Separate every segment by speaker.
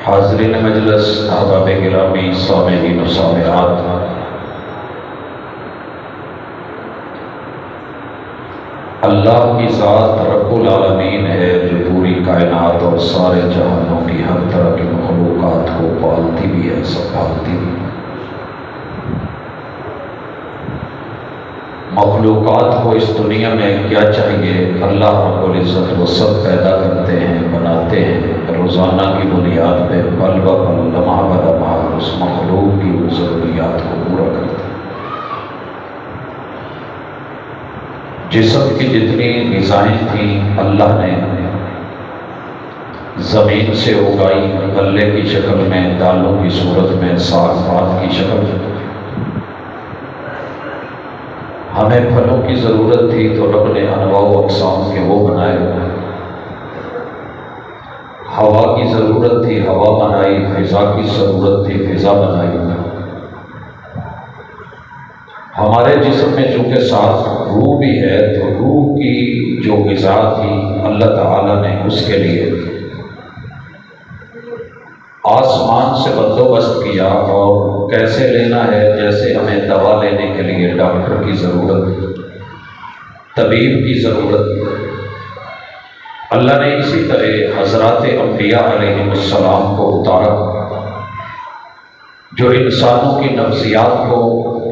Speaker 1: हाज़रीन मजलिस, अहबाब गिरामी, सामिईन व सामिआत, अल्लाह की ज़ात रब्बुल आलमीन है जो पूरी कायनात और सारे जहानों की हर तरह की मखलूक़ात को पालती भी है, संभालती भी है। मखलूक़ात को इस दुनिया में क्या चाहिए, अल्लाह रब्बुल इज़्ज़त वो सब पैदा करते हैं, बनाते हैं। रोज़ाना की बुनियाद पे पल ब पल, लम्हा ब लम्हा उस मखलूक की ज़रूरियात को पूरा करते हैं। जिस्म की जितनी ग़िज़ाएँ थीं अल्लाह ने ज़मीन से उगाई, गल्ले की शक्ल में, दालों की सूरत में, साग पात की शक्ल में। हमें फलों की ज़रूरत थी तो रब ने अनवाउ अक़साम के वो बनाए। हवा की ज़रूरत थी, हवा बनाई। फ़िज़ा की ज़रूरत थी, फ़िज़ा बनाई। हमारे जिस्म में चूँकि साथ रूह भी है तो रूह की जो ग़िज़ा थी अल्लाह ताला ने उसके लिए आसमान से बंदोबस्त किया। और कैसे लेना है, जैसे हमें दवा लेने के लिए डॉक्टर की ज़रूरत, तबीब की ज़रूरत, अल्लाह ने इसी तरह हज़रात अंबिया अलैहिमुस्सलाम को उतारा जो इंसानों की नफ्सियात को,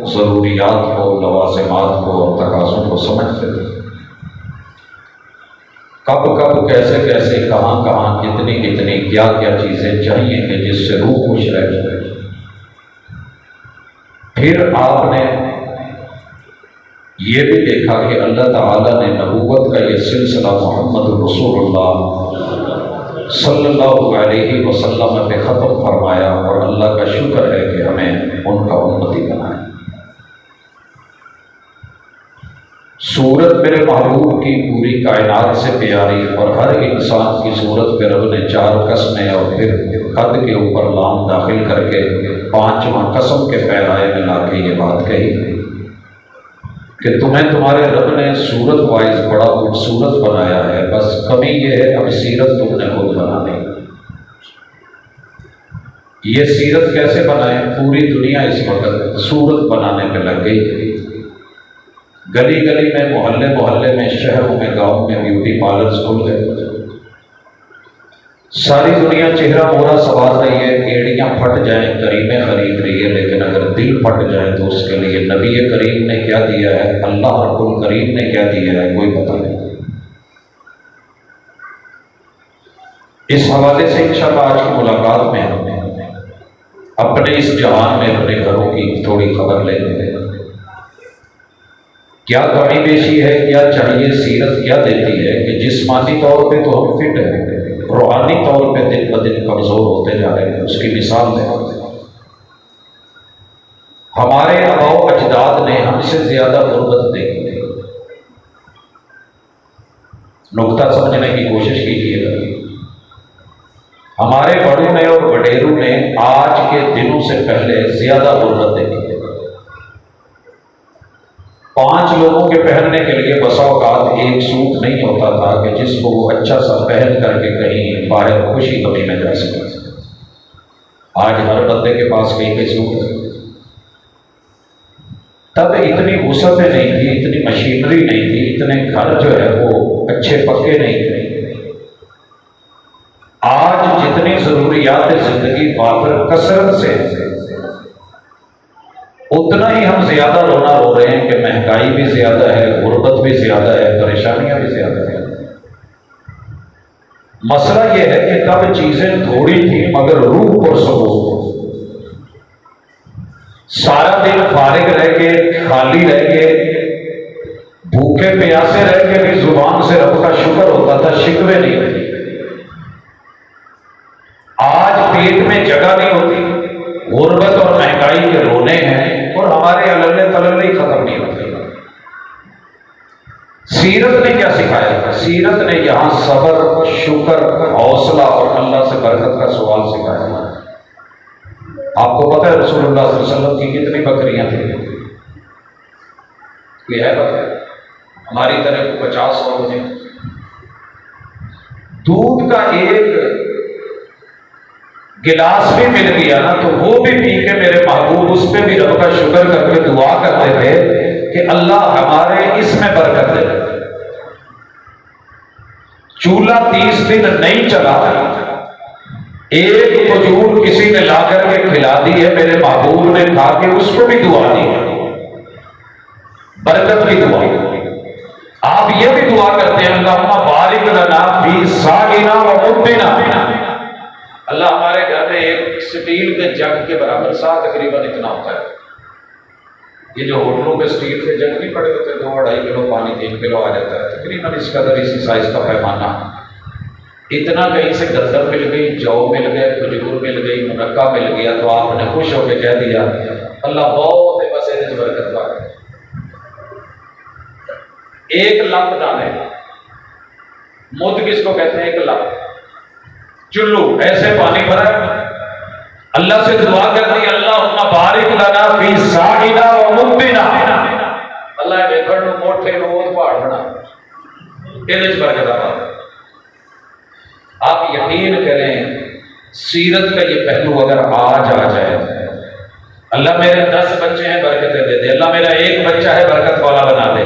Speaker 1: ज़रूरियात को, लवाज़िमात को और तकाज़ों को समझते थे। कब कब, कैसे कैसे, कहाँ कहाँ, कितनी कितनी, क्या क्या चीज़ें चाहिए कि जिससे रूह खुश रह जाए। फिर आपने ये भी देखा कि अल्लाह ताला ने नबूवत का ये सिलसिला मोहम्मद रसूलुल्लाह सल्लल्लाहु अलैहि वसल्लम पे ख़त्म फरमाया। और अल्लाह का शुक्र है कि हमें उनका उम्मती बनाया। सूरत मेरे महबूब की पूरी कायनात से प्यारी, और हर इंसान की सूरत पे रब ने 4 कस्में और फिर कद के ऊपर लाम दाखिल करके 5वां कसम के पैराए में लाके ये बात कही कि तुम्हें तुम्हारे रब ने सूरत वाइज बड़ा खूबसूरत बनाया है, बस कमी ये है अब सीरत तुमने खुद बनानी। ये सीरत कैसे बनाए? पूरी दुनिया इस वक्त सूरत बनाने पे लग गई। गली गली में, मोहल्ले मोहल्ले में, शहरों में, गाँव में ब्यूटी पार्लर्स खुल गए। सारी दुनिया चेहरा मोहरा सवार रही है। एड़ियाँ फट जाएं, करीमें खरीद रही है, लेकिन अगर दिल फट जाए तो उसके लिए नबी करीम ने क्या दिया है, अल्लाह रब्बुल करीम ने क्या दिया है, कोई पता नहीं। इस हवाले से इंशाअल्लाह आज की मुलाकात में हम अपने इस जहान में अपने घरों की थोड़ी खबर लेंगे। क्या कमी पेशी है, क्या चाहिए, सीरत क्या देती है कि जिस्मानी तौर पे तो हम फिट हैं, रूहानी तौर पे दिन ब दिन कमज़ोर होते जा रहे हैं। उसकी मिसाल है हमारे आबाओ अजदाद ने हमसे ज़्यादा गुर्बत देखी। नुक्ता समझने की कोशिश कीजिएगा। हमारे बड़ों ने और वडेरों ने आज के दिनों से पहले ज़्यादा गुर्बत देखी। 5 लोगों के पहनने के लिए बसा औकात एक सूट नहीं होता था कि जिसको वो अच्छा सा पहन करके कहीं बाहर खुशी गमी में जा सके। आज हर बंदे के पास कई सूट है। तब इतनी वुसअतें नहीं थी, इतनी मशीनरी नहीं थी, इतने घर जो है वो अच्छे पक्के नहीं थे। आज जितनी ज़रूरियात ज़िंदगी वाफिर कसरत से, उतना ही हम ज़्यादा रोना रो रहे हैं कि महंगाई भी ज़्यादा है, गुर्बत भी ज़्यादा है, परेशानियां भी ज़्यादा है। मसला यह है कि तब चीज़ें थोड़ी थी मगर रूह पुरसकून। सारा दिन फारिग रह के, खाली रह के, भूखे प्यासे रह के भी जुबान से रब का शुक्र होता था, शिकवे नहीं होती। आज पेट में जगह नहीं होती, गुर्बत और महंगाई के रोने हैं और हमारे अलल्ले तलल्ले ही खत्म नहीं होते। सीरत ने क्या सिखाया? सीरत ने यहां सब्र, शुक्र, हौसला और अल्लाह से बरकत का सवाल सिखाया। आपको पता है रसूलुल्लाह सल्लल्लाहु अलैहि वसल्लम की कितनी बकरियां थी? ये है पता? हमारी तरह 50 और दूध का एक गिलास भी मिल गया ना तो वो भी पी के मेरे महबूब उस पर भी रब का शुक्र करके दुआ करते थे कि अल्लाह हमारे इसमें बरकत दे। चूल्हा 30 दिन नहीं चला, एक खजूर किसी ने ला करके खिला दी है, मेरे महबूब ने खा के उसको भी दुआ दी, बरकत की दुआ। आप ये भी दुआ करते हैं अल्लाहुम्मा बारिक लना फी सागिना व मुद्दिना, अल्लाह हमारे घर में एक स्टील के जग के बराबर सा तकरीबन इतना होता है, ये जो होटलों के स्टील के जग नहीं पड़े होते 2-2.5 किलो पानी 3 किलो आ जाता है, तकरीबन इस कदर इसी साइज का पैमाना, इतना कहीं से गंदम मिल गई, जौ मिल गए, खजूर मिल गई, मुनक्का मिल गया, तो आपने खुश होकर कह दिया अल्लाह बहुत है, बस इन्हें बरकत पा। एक लप दाने, मुद्द किसको कहते हैं? एक लप, चुल्लू ऐसे पानी भरा, अल्लाह से दुआ कर दी अल्लाहुम्मा बारिक लना फी सागिना व मुद्दिना, अल्लाह देखण नु मोठे नु ओद पहाड़ बना, इहदे च बरकत आ। आप यकीन करें सीरत का ये पहलू अगर आज आ जाए, अल्लाह मेरे 10 बच्चे हैं बरकतें दे दे, अल्लाह मेरा एक बच्चा है बरकत वाला बना दे,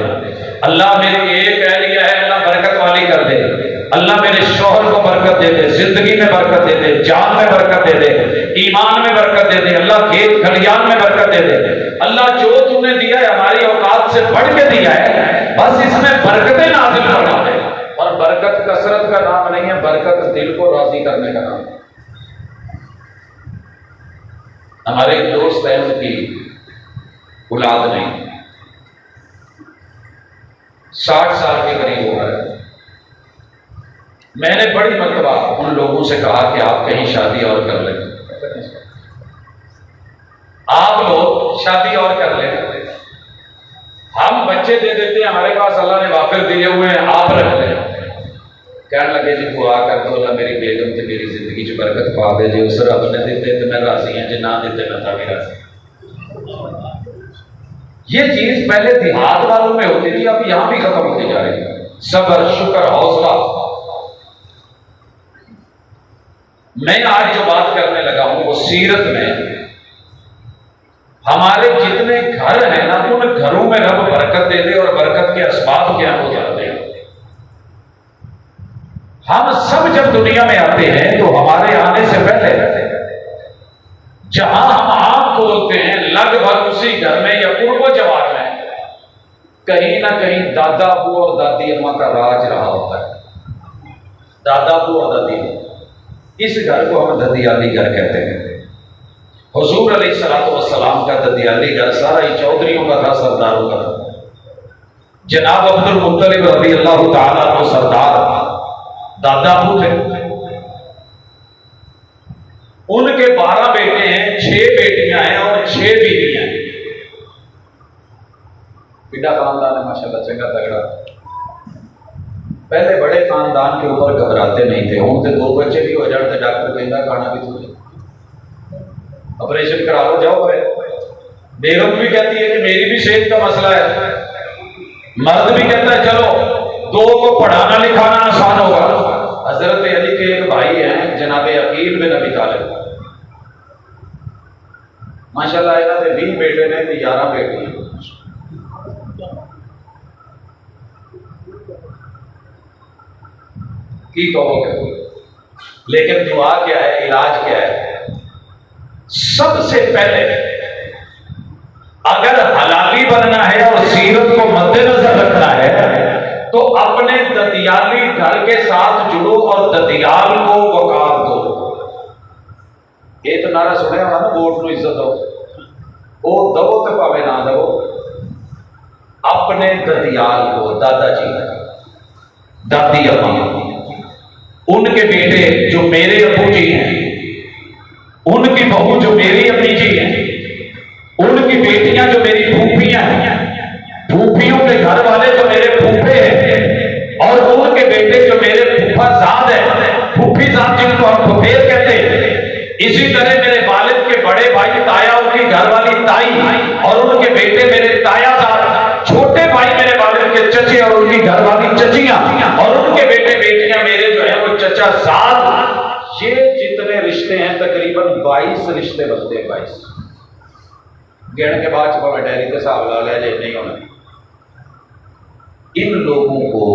Speaker 1: अल्लाह मेरी एक अहलिया है अल्लाह बरकत वाली कर दे, अल्लाह मेरे शौहर को बरकत दे दे, जिंदगी में बरकत दे दे, जान में बरकत दे दे, ईमान में बरकत दे दे, अल्लाह खेत खलियान में बरकत दे दे, अल्लाह जो तुमने दिया है हमारी औकात से बढ़ के दिया है, बस इसमें बरकतें नाज़िल फरमा दे। और बरकत कसरत का नाम नहीं है, बरकत दिल को राजी करने का नाम है। हमारे एक दोस्त है, उनकी औलाद नहीं, 60 साल के करीब हो रहा है। मैंने बड़ी मरतबा उन लोगों से कहा कि आप कहीं शादी और कर लें, आप लोग शादी और कर लें, हम बच्चे दे देते हैं, हमारे पास अल्लाह ने वाफिर दिए हुए हैं, आप रख लें। कहने लगे जी दुआ कर दो अल्लाह मेरी बेगम से मेरी जिंदगी च बरकत पा दे, जो उस रब ने दिते तो मैं राजी हैं, जो ना दिते मैं तो भी राजी। ये चीज पहले देहात वालों में होती थी, अब यहां भी खत्म होती जा रही है। सब्र, शुक्र, हौसला। मैं आज जो बात करने लगा हूं वो सीरत में हमारे जितने घर हैं ना, उन घरों में रब बरकत दे दे, और बरकत के असबाब क्या हो जाते हैं। हम सब जब दुनिया में आते हैं तो हमारे आने से पहले जहां हम आंख खोलते हैं लगभग उसी घर में या पूर्व जवार में कहीं ना कहीं दादा अबू और दादी अम्मा का राज रहा होता है। दादा अबू और दादी, इस घर को हम ददियाली घर कहते हैं। हुजूर अलैहिस्सलाम का ददियाली घर सारा ही चौधरियों का था, सरदारों का था। जनाब अब्दुल मुत्तलिब रज़ी अल्लाह तआला अन्हु सरदार दादा अबू थे। उनके 12 बेटे हैं, 6 बेटियां हैं और 6 बीवियां हैं। पिता खानदान है माशाल्लाह, चंगा तगड़ा। पहले बड़े खानदान के ऊपर घबराते नहीं थे, उनके 2 बच्चे भी हो जाते डॉक्टर कहता खाना भी थोड़े, ऑपरेशन करा लो जाओ। बेगम भी कहती है कि मेरी भी सेहत का मसला है, मर्द भी कहता है चलो 2 को पढ़ाना लिखाना आसान होगा। हजरत अली के एक भाई हैं जनाब अकील बिन अबी तालिब, माशाल्लाह इन्हां दे 20 बेटे ने, 11 बेटी। की कहोगे, लेकिन दुआ क्या है, इलाज क्या है? सबसे पहले अगर हलाली बनना है और सीरत को मद्देनजर रखना है तो अपने ददियाली घर के साथ जुड़ो और ददियाल को वकार दो। ये तो नारा सुने होगा ना, वोट को इज्जत दो, वो दो तो भावे ना दो। अपने ददियाल को, दादाजी, दादी अम्मा, उनके बेटे जो मेरे अबू जी हैं, उनकी बहू जो मेरी अम्मी जी हैं, उनकी बेटियां जो मेरी फूफियां हैं, फूफियों के घर वाले जो मेरे फूफे हैं, और उनके बेटे जो मेरे फूफाजाद हैं, फूफीजाद जिनको हम फुफेर कहते हैं। इसी तरह मेरे वालिद के बड़े भाई ताया, उनकी घरवाली ताई, और उनके बेटे मेरे तायाजाद, छोटे भाई मेरे वालिद के चचे और उनकी घरवाली चचियां, और उनके बेटे बेटियां मेरे जो है वो चचा साद। ये जितने रिश्ते हैं तकरीबन 22 रिश्ते बनते हैं, 22 गिण के बाद भावें डायरी के हिसाब ला लिया जाए, नहीं होना। इन लोगों को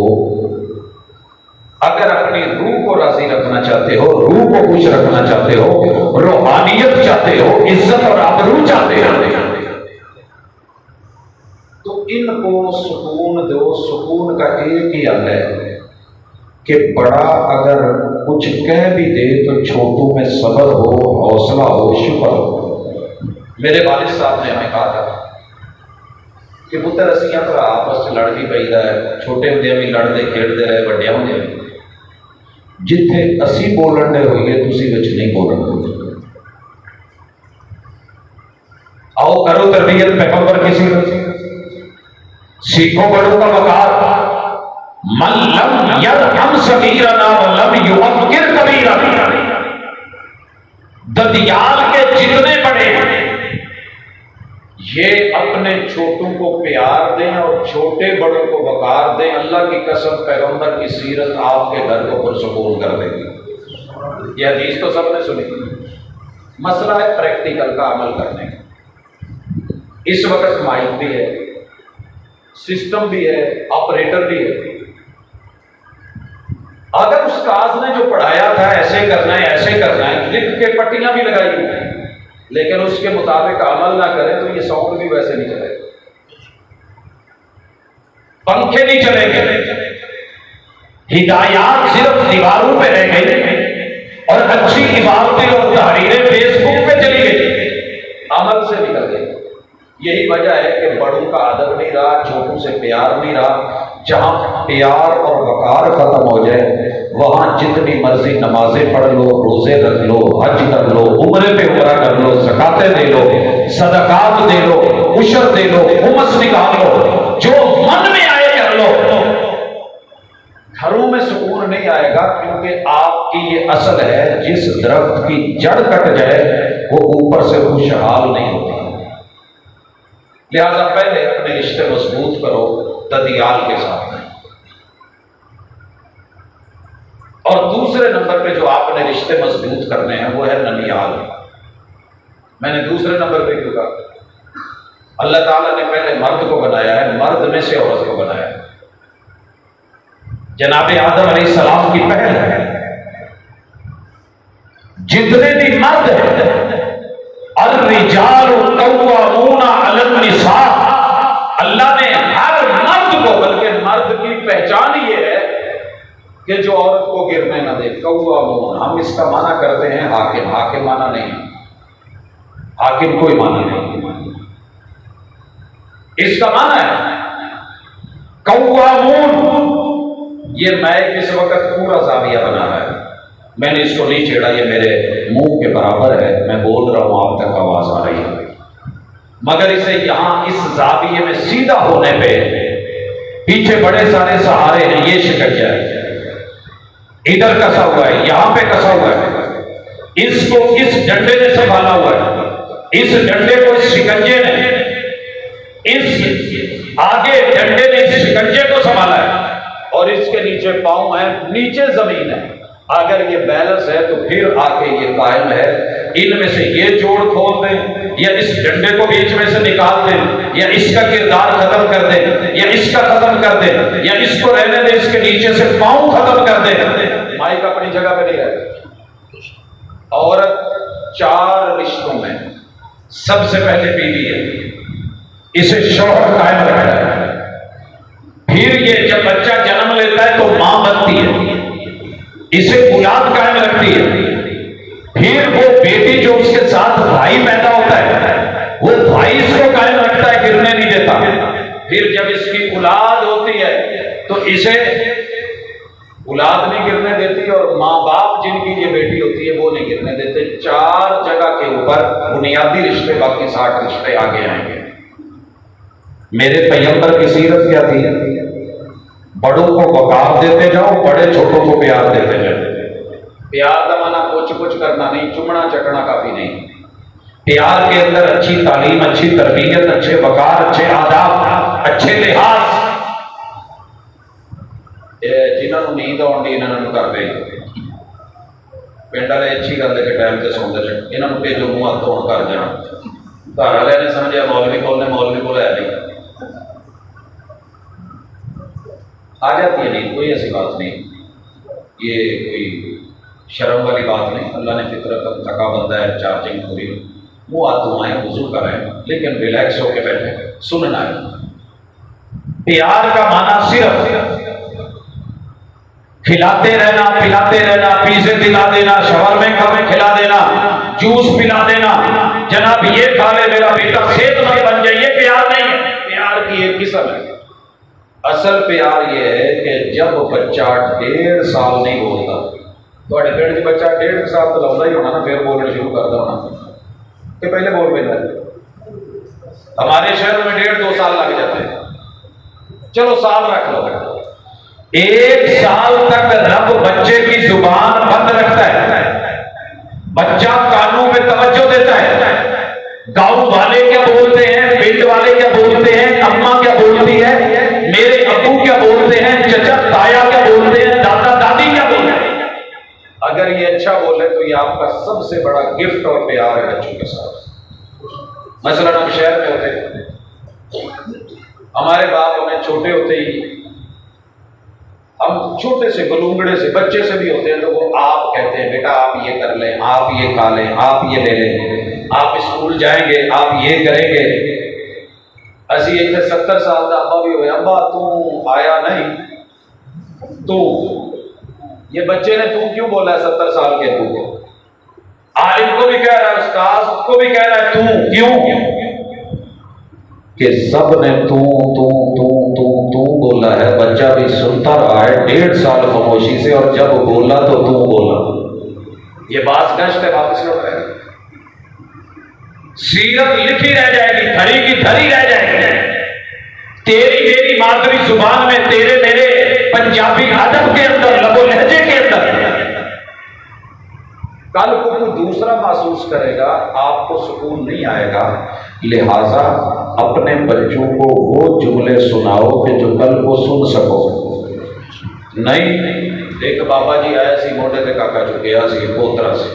Speaker 1: अगर अपनी रूह को राजी रखना चाहते हो, रूह को खुश रखना चाहते हो, रूहानियत चाहते हो, इज्जत और आबरू चाहते हो, तो इनको सुकून दो। सुकून का एक ही हल है कि बड़ा अगर कुछ कह भी दे तो छोटों में सब्र हो, हौसला हो, शुक्र हो। मेरे वालिद साहब ने हमें कहा था कि पुत्र असियां भरा आपस में लड़ भी पैदा है, छोटे होंदे भी लड़ते खेडते रहे, वड्डिया होंदे जिथे असी बोलन दे होइए तुसी विच नहीं बोलन। आओ करो तरबियत पैगंबर किसी सीखो बड़ों का वकार। मन लम यरहम सगीरना व लम युअक्किर कबीरना। ददियाल के जितने बड़े हैं ये अपने छोटों को प्यार दें और छोटे बड़ों को वकार दें। अल्लाह की कसम पैगंबर की सीरत आपके घर को पुरसुकून कर देगी। यह हदीस तो सबने सुनी। मसला है प्रैक्टिकल का अमल करने का। इस वक्त माइक भी है, सिस्टम भी है, ऑपरेटर भी है। अगर उस्ताद ने जो पढ़ाया था ऐसे करना है, ऐसे करना है, लिख के पट्टियां भी लगाई हुई हैं, लेकिन उसके मुताबिक अमल ना करें तो ये साउंड भी वैसे नहीं चलेगा, पंखे नहीं चलेंगे, हिदायत सिर्फ दीवारों पे रह गई और अच्छी इबादतें और तहरीरें फेसबुक पे चली गई, अमल से निकल गई। यही वजह है कि बड़ों का अदब नहीं रहा, छोटों से प्यार नहीं रहा। जहां प्यार और वकार खत्म हो जाए वहां जितनी मर्जी नमाजें पढ़ लो, रोजे रख लो, हज कर लो, उम्रे पे उम्रा कर लो, ज़कातें दे लो, सदकात दे लो, उशर दे लो, हुमस निकाल लो, जो मन में आए कर लो। घरों में सुकून नहीं आएगा क्योंकि आपकी ये असल है, जिस दरख्त की जड़ कट जाए वो ऊपर से खुशहाल नहीं होती। लिहाजा पहले अपने रिश्ते मजबूत करो ददियाल के साथ, और दूसरे नंबर पे जो आपने रिश्ते मजबूत करने हैं वो है ननियाल। मैंने दूसरे नंबर पे क्यों कहा? अल्लाह ताला ने पहले मर्द को बनाया है, मर्द में से औरत को बनाया है। जनाबे आदम अलैहिस्सलाम की पहल है। जितने भी मर्द हैं अर्रिजालु कव्वामूना अलन्निसा, अल्लाह ने हर मर्द को, बल्कि मर्द की पहचान ये है कि जो औरत को गिरने न दे। कव्वामून हम इसका माना करते हैं हाकिम, हाकिम माना नहीं, हाकिम कोई माना नहीं, इसका माना है कव्वामून। ये मैं किस वक्त पूरा जाविया बना रहा है, मैंने इसको नहीं छेड़ा, ये मेरे मुंह के बराबर है, मैं बोल रहा हूं, आप तक आवाज आ रही है, मगर इसे यहां इस जाविये में सीधा होने पे पीछे बड़े सारे सहारे हैं। ये शिकंजा है, इधर कसा हुआ है, यहां पे कसा हुआ है, इसको इस डंडे ने संभाला हुआ है, इस डंडे को इस शिकंजे ने, इस आगे डंडे ने इस शिकंजे को संभाला है, और इसके नीचे पांव है, नीचे जमीन है। अगर ये बैलेंस है तो फिर आके ये कायम है। इनमें से ये जोड़ खोल दें या इस डंडे को बीच में से निकाल दें या इसका किरदार खत्म कर दें या इसका खत्म कर दें या इसको रहने दें, इसके नीचे से पांव खत्म कर दें, माइक अपनी जगह पे नहीं रहेगा। औरत 4 रिश्तों में सबसे पहले बीवी है, इसे शौहर कायम रखता है। फिर ये जब बच्चा जन्म लेता है तो मां बनती है, इसे बुनियाद कायम रखती है। फिर वो बेटी जो उसके साथ भाई पैदा होता है वो भाई इसको कायम रखता है, गिरने नहीं देता। फिर जब इसकी औलाद होती है तो इसे औलाद नहीं गिरने देती, और माँ बाप जिनकी ये बेटी होती है वो नहीं गिरने देते। 4 जगह के ऊपर बुनियादी रिश्ते, बाकी 60 रिश्ते आगे आएंगे। मेरे पैगंबर की सीरत क्या थी? बड़ों को वकार देते जाओ, बड़े छोटों को प्यार देते जाओ। प्यार का माना कुछ कुछ करना नहीं, चुमना चकना काफी नहीं। प्यार के अंदर अच्छी तालीम, अच्छी तरबियत, अच्छे वकार, अच्छे आदाब, अच्छे लिहाज। जिन्होंने नींद आउंदी इन्होंने कर दे, पिंड वाले अच्छी गल है कि टाइम से सौंदे ने, इन्हों भेजो मूँह हथ धोन घर जाना। घर वाले ने समझा मौलवी को है नहीं, आ जाती है नींद, कोई ऐसी बात नहीं, ये कोई शर्म वाली बात नहीं। अल्लाह ने फितरत थका बंदा है, चार्जिंग पूरी, मुँह हाथ धोआएं, वजू करें, लेकिन रिलैक्स होकर बैठे, सुनना है। प्यार का माना सिर्फ खिलाते रहना, पिलाते रहना, पिज़्ज़े दिला देना, शवरमे खिला देना, जूस पिला देना, जनाब ये खा ले मेरा बेटा सेहतमंद बन जाइए, प्यार नहीं है। प्यार की एक किस्म है। असल प्यार ये है कि जब बच्चा 1.5 साल नहीं बोलता, थोड़े पेड़ से बच्चा 1.5 साल तो लौंदा ही होना ना, फिर बोलना शुरू करता होना कि पहले बोल पैदा। हमारे शहर में 1.5-2 साल लग जाते हैं, चलो साल रख लो। 1 साल तक रब बच्चे की जुबान बंद रखता है, बच्चा कानों पे तवज्जो देता है। गांव वाले क्या बोलते हैं, पिंड वाले क्या बोलते हैं, अम्मा क्या बोलती है, मेरे अब्बू क्या बोलते हैं, चचा ताया क्या बोलते हैं, दादा दादी क्या बोलते हैं। अगर ये अच्छा बोले तो ये आपका सबसे बड़ा गिफ्ट और प्यार है बच्चों के साथ। मसलन हम शहर में होते, हमारे बाप हमें छोटे होते ही, हम छोटे से बलूंगड़े से बच्चे से भी होते हैं तो वो आप कहते हैं, बेटा आप ये कर लें, आप ये खा लें, आप ये ले लें, आप स्कूल जाएंगे, आप ये करेंगे। असी इतने 70 साल का अब्बा भी हुए, अब्बा तू आया नहीं, तू, ये बच्चे ने तू क्यों बोला है 70 साल के अब्बू को? आलिम को भी कह रहा है, उस्ताद को भी कह रहा है तू, क्यों? कि सब ने तू तू तू तू तू बोला है, बच्चा भी सुनता रहा है 1.5 साल खामोशी से, और जब बोला तो तू बोला। ये बात गश्त है, वापस लौट आएगी, सीरत लिखी रह जाएगी, धरी की धरी रह जाएगी। तेरी मेरी मादरी जुबान में, तेरे मेरे पंजाबी अदब के अंदर, लबो लहजे के अंदर। कल को कोई दूसरा महसूस करेगा, आपको सुकून नहीं आएगा। लिहाजा अपने बच्चों को वो जुमले सुनाओ कि जो कल को सुन सको। नहीं, एक बाबा जी आया सी, मोटे के काका चुके सी पोतरा से,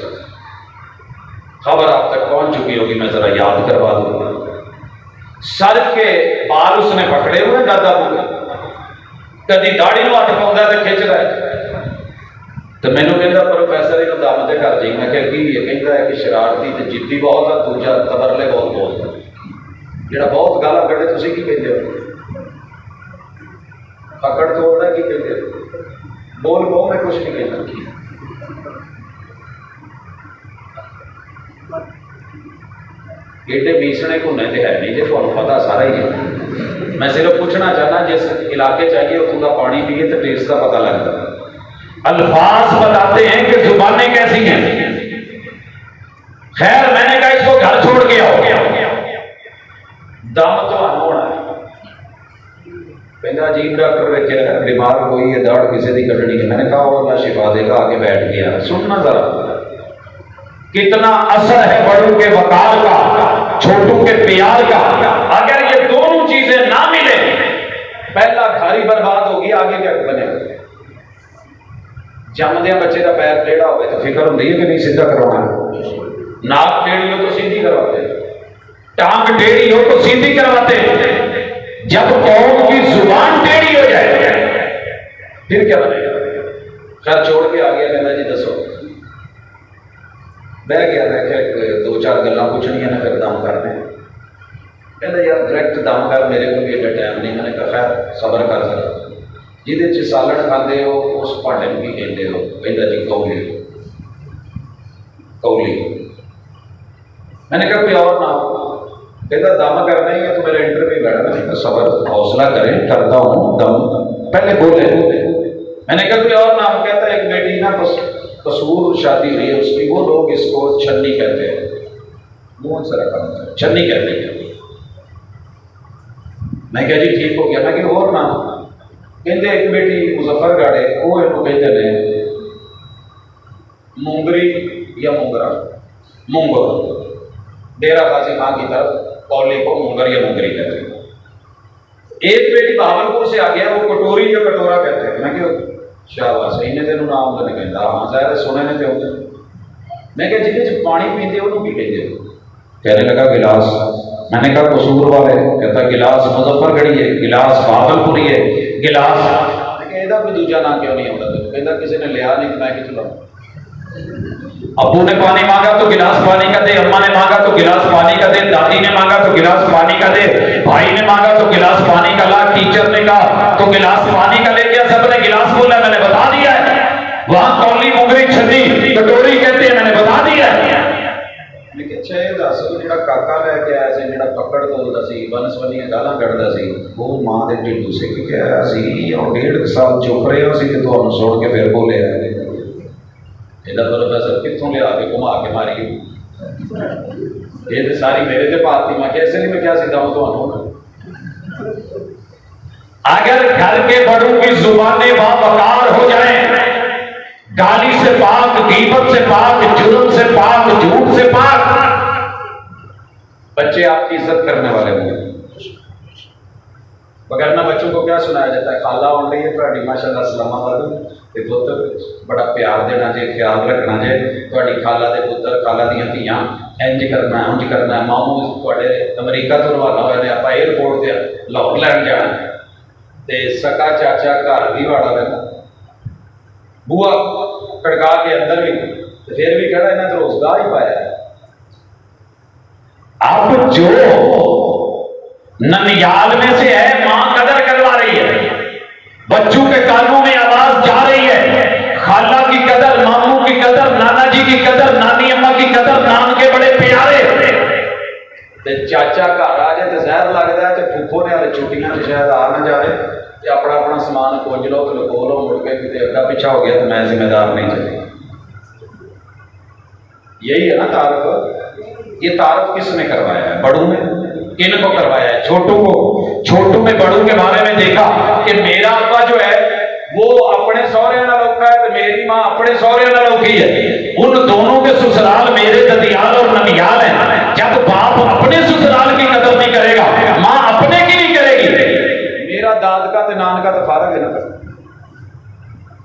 Speaker 1: खबर आप तक पहुंच चुकी होगी, मैं जरा याद करवा दूंगा। सर के बाल उसने पकड़े हुए दादा को, कभी दाढ़ी में हथ पाਉਂਦਾ तो खिंच रहा है। तो मैनू कहता प्रोफैसर इन्हों दम ते कर जी। मैं क्या की कहता है कि शरारती तो जिद्दी बहुत है, दूजा तबरले बहुत बोलता, जो बहुत गाला कड़े तुम की कहते हो, पकड़ तोड़ना की कहते हो, बोल बहु मैं कुछ नहीं कहता। एडे बीसने घूने तो है नहीं, जो तुम पता सारा ही है। मैं सिर्फ पूछना चाहना, जिस इलाके चाहिए उतों का पानी पिए तो टेस्ट का पता लगता। अल्फाज बताते हैं कि जुबानें कैसी हैं। खैर मैंने कहा इसको घर छोड़ के आओ, दम तो होना है। कहना जी डॉक्टर वेख्या बीमार कोई है, दाड़ किसी की कटनी है। मैंने कहा वो अल्लाह शिफा देगा, आके बैठ गया। सुनना जरा, कितना असर है बड़ों के वकार का, छोटों के प्यार का। अगर ये दोनों चीजें ना मिले, पहला घर ही बर्बाद होगी, आगे क्या बनेगा। जमदे बच्चे का पैर टेढ़ा हो तो फिक्र होती है कि नहीं सीधा करवाना। नाक टेढ़ी हो तो सीधी करवाते, टांग टेढ़ी हो तो सीधी करवाते। जब कौम की जुबान टेढ़ी हो जाए फिर क्या बनेगा। खैर छोड़ के आ गया, कहना जी दसो। बह गया, मैं क्या 2-4 गल्लां पूछनियां ने, फिर दम करने। कहना यार डायरैक्ट दम कर, मेरे को भी एडा टाइम नहीं। मैंने कहा खैर सबर कर जरा, जिदे सालन खाते हो उस भांडे में भी कहते हो। कहता जी कौली कौली। मैंने कहा कोई और ना, कहता दम करना ही है तो मेरा इंटरव्यू बैठा। मैंने कहा सबर हौसला करें, करता हूँ दम, पहले बोले। मैंने कहा कोई और नाम। कहता है एक बेटी ना कसूर शादी हुई है उसकी, वो लोग इसको छन्नी कहते हैं, मुंह से रखा छन्नी कहते हैं। मैं क्या जी ठीक हो गया। मैं कि और नाम। कहते एक बेटी मुजफ्फरगढ़ है, वो इनू कहते हैं मुंगरी या मुंगरा, मुंगर। डेरा गाजी खां की तरफ कौली को मुंगर या मुंगरी कहते हैं। एक बेटी बहावलपुर से आ गया, वो कटोरी या कटोरा कहते हैं। मैं क्यों शाबाश, इन्हें तेन नाम तो नहीं कहता। हाँ शायद सुने ने तो मैं क्या जिन्हें पानी पीते उन्होंने पी लेंगे। कहने लगा गिलास। मैंने कहा कसूर वाले। कहता गिलास मुजफ्फरगढ़ी है, गिलास बावलपुरी है, गिलास। कहता कोई दूजा नाम क्यों नहीं आता? कहता किसी ने लिया नहीं तो मैं कि चला। अबू ने पानी मांगा तो गिलास पानी का दे, अम्मा ने मांगा तो गिलास पानी का दे, दादी ने मांगा तो गिलास पानी का दे, भाई ने मांगा तो गिलास पानी का ला, टीचर ने कहा तो गिलास पानी का ले गया। सबने गिलास बोला, मैंने बता दिया है। वहां कौली मुंगरी छदी कटोरी कहते हैं, मैंने बता दिया है। अच्छा ये दस जो काका लैके आया से जो पकड़ तोलता सी, बनस्पतियां गालां कढ़दा सी, वो मां के ढिड्डू से कह रहा सी और 1.5 साल चुप रहा सी कि तुहानू सुन के फिर बोले ਇਹਦਾ प्रोफेसर कितों लिया के घुमा के मारी ये तो सारी मेरे से पाती। मैं कैसे नहीं मैं क्या सीधा हूं तो अगर घर के बड़ों की जुबानें बावकार हो जाए, गाली से पाक, गीबत से पाक, जुर्म से पाक, झूठ से पाक, बच्चे आपकी इज्जत करने वाले होंगे। वगरना बच्चों को क्या सुनाया जाता है? खाला होने रही है थोड़ी माशाअल्लाह सलामा वालू ते पुत्र बड़ा प्यार देना चाहिए, ख्याल रखना चाहिए। थोड़ी खाला दे पुत्र खाला दियां धीयां इंज करना है, उंज करना है। मामू थोड़े अमरीका तो रवाना होए ने, आप एयरपोर्ट से लाहौर लैन जाना ते सका चाचा घर भी वाड़ा रहना, बुआ कड़का के अंदर भी, फिर भी कहना इन्हें तो रोजगार ही पाया। अब जो ननियाल में से है, मां कदर करवा रही है, बच्चों के कानों में आवाज जा रही है, खाला की कदर, मामू की कदर, नाना जी की कदर, नानी अम्मा की कदर, नान के बड़े प्यारे। ते चाचा घर आ जाए तो जहर लगता है, तो फूफो ने हाले छुट्टियां शायद आ ना जाए, अपना अपना समान कुंज लो, लुको लो, मुड़ के कितने अग्गा पिछा हो गया तो मैं जिम्मेदार नहीं चले। यही है ना तारफ। ये तारफ किसने करवाया है? बड़ों ने। किन को करवाया है? छोटू को। छोटू में बड़ों के बारे में देखा कि मेरा अब्बा जो है वो अपने सौरे नाल औखा है तो मेरी मां अपने सौरे नाल औखी है। उन दोनों के ससुराल मेरे ददियाल और ननियाल है। जब बाप अपने ससुराल की कदर नहीं करेगा, मां अपने की नहीं करेगी। मेरा दाद का तो नान का तो फारग है ना।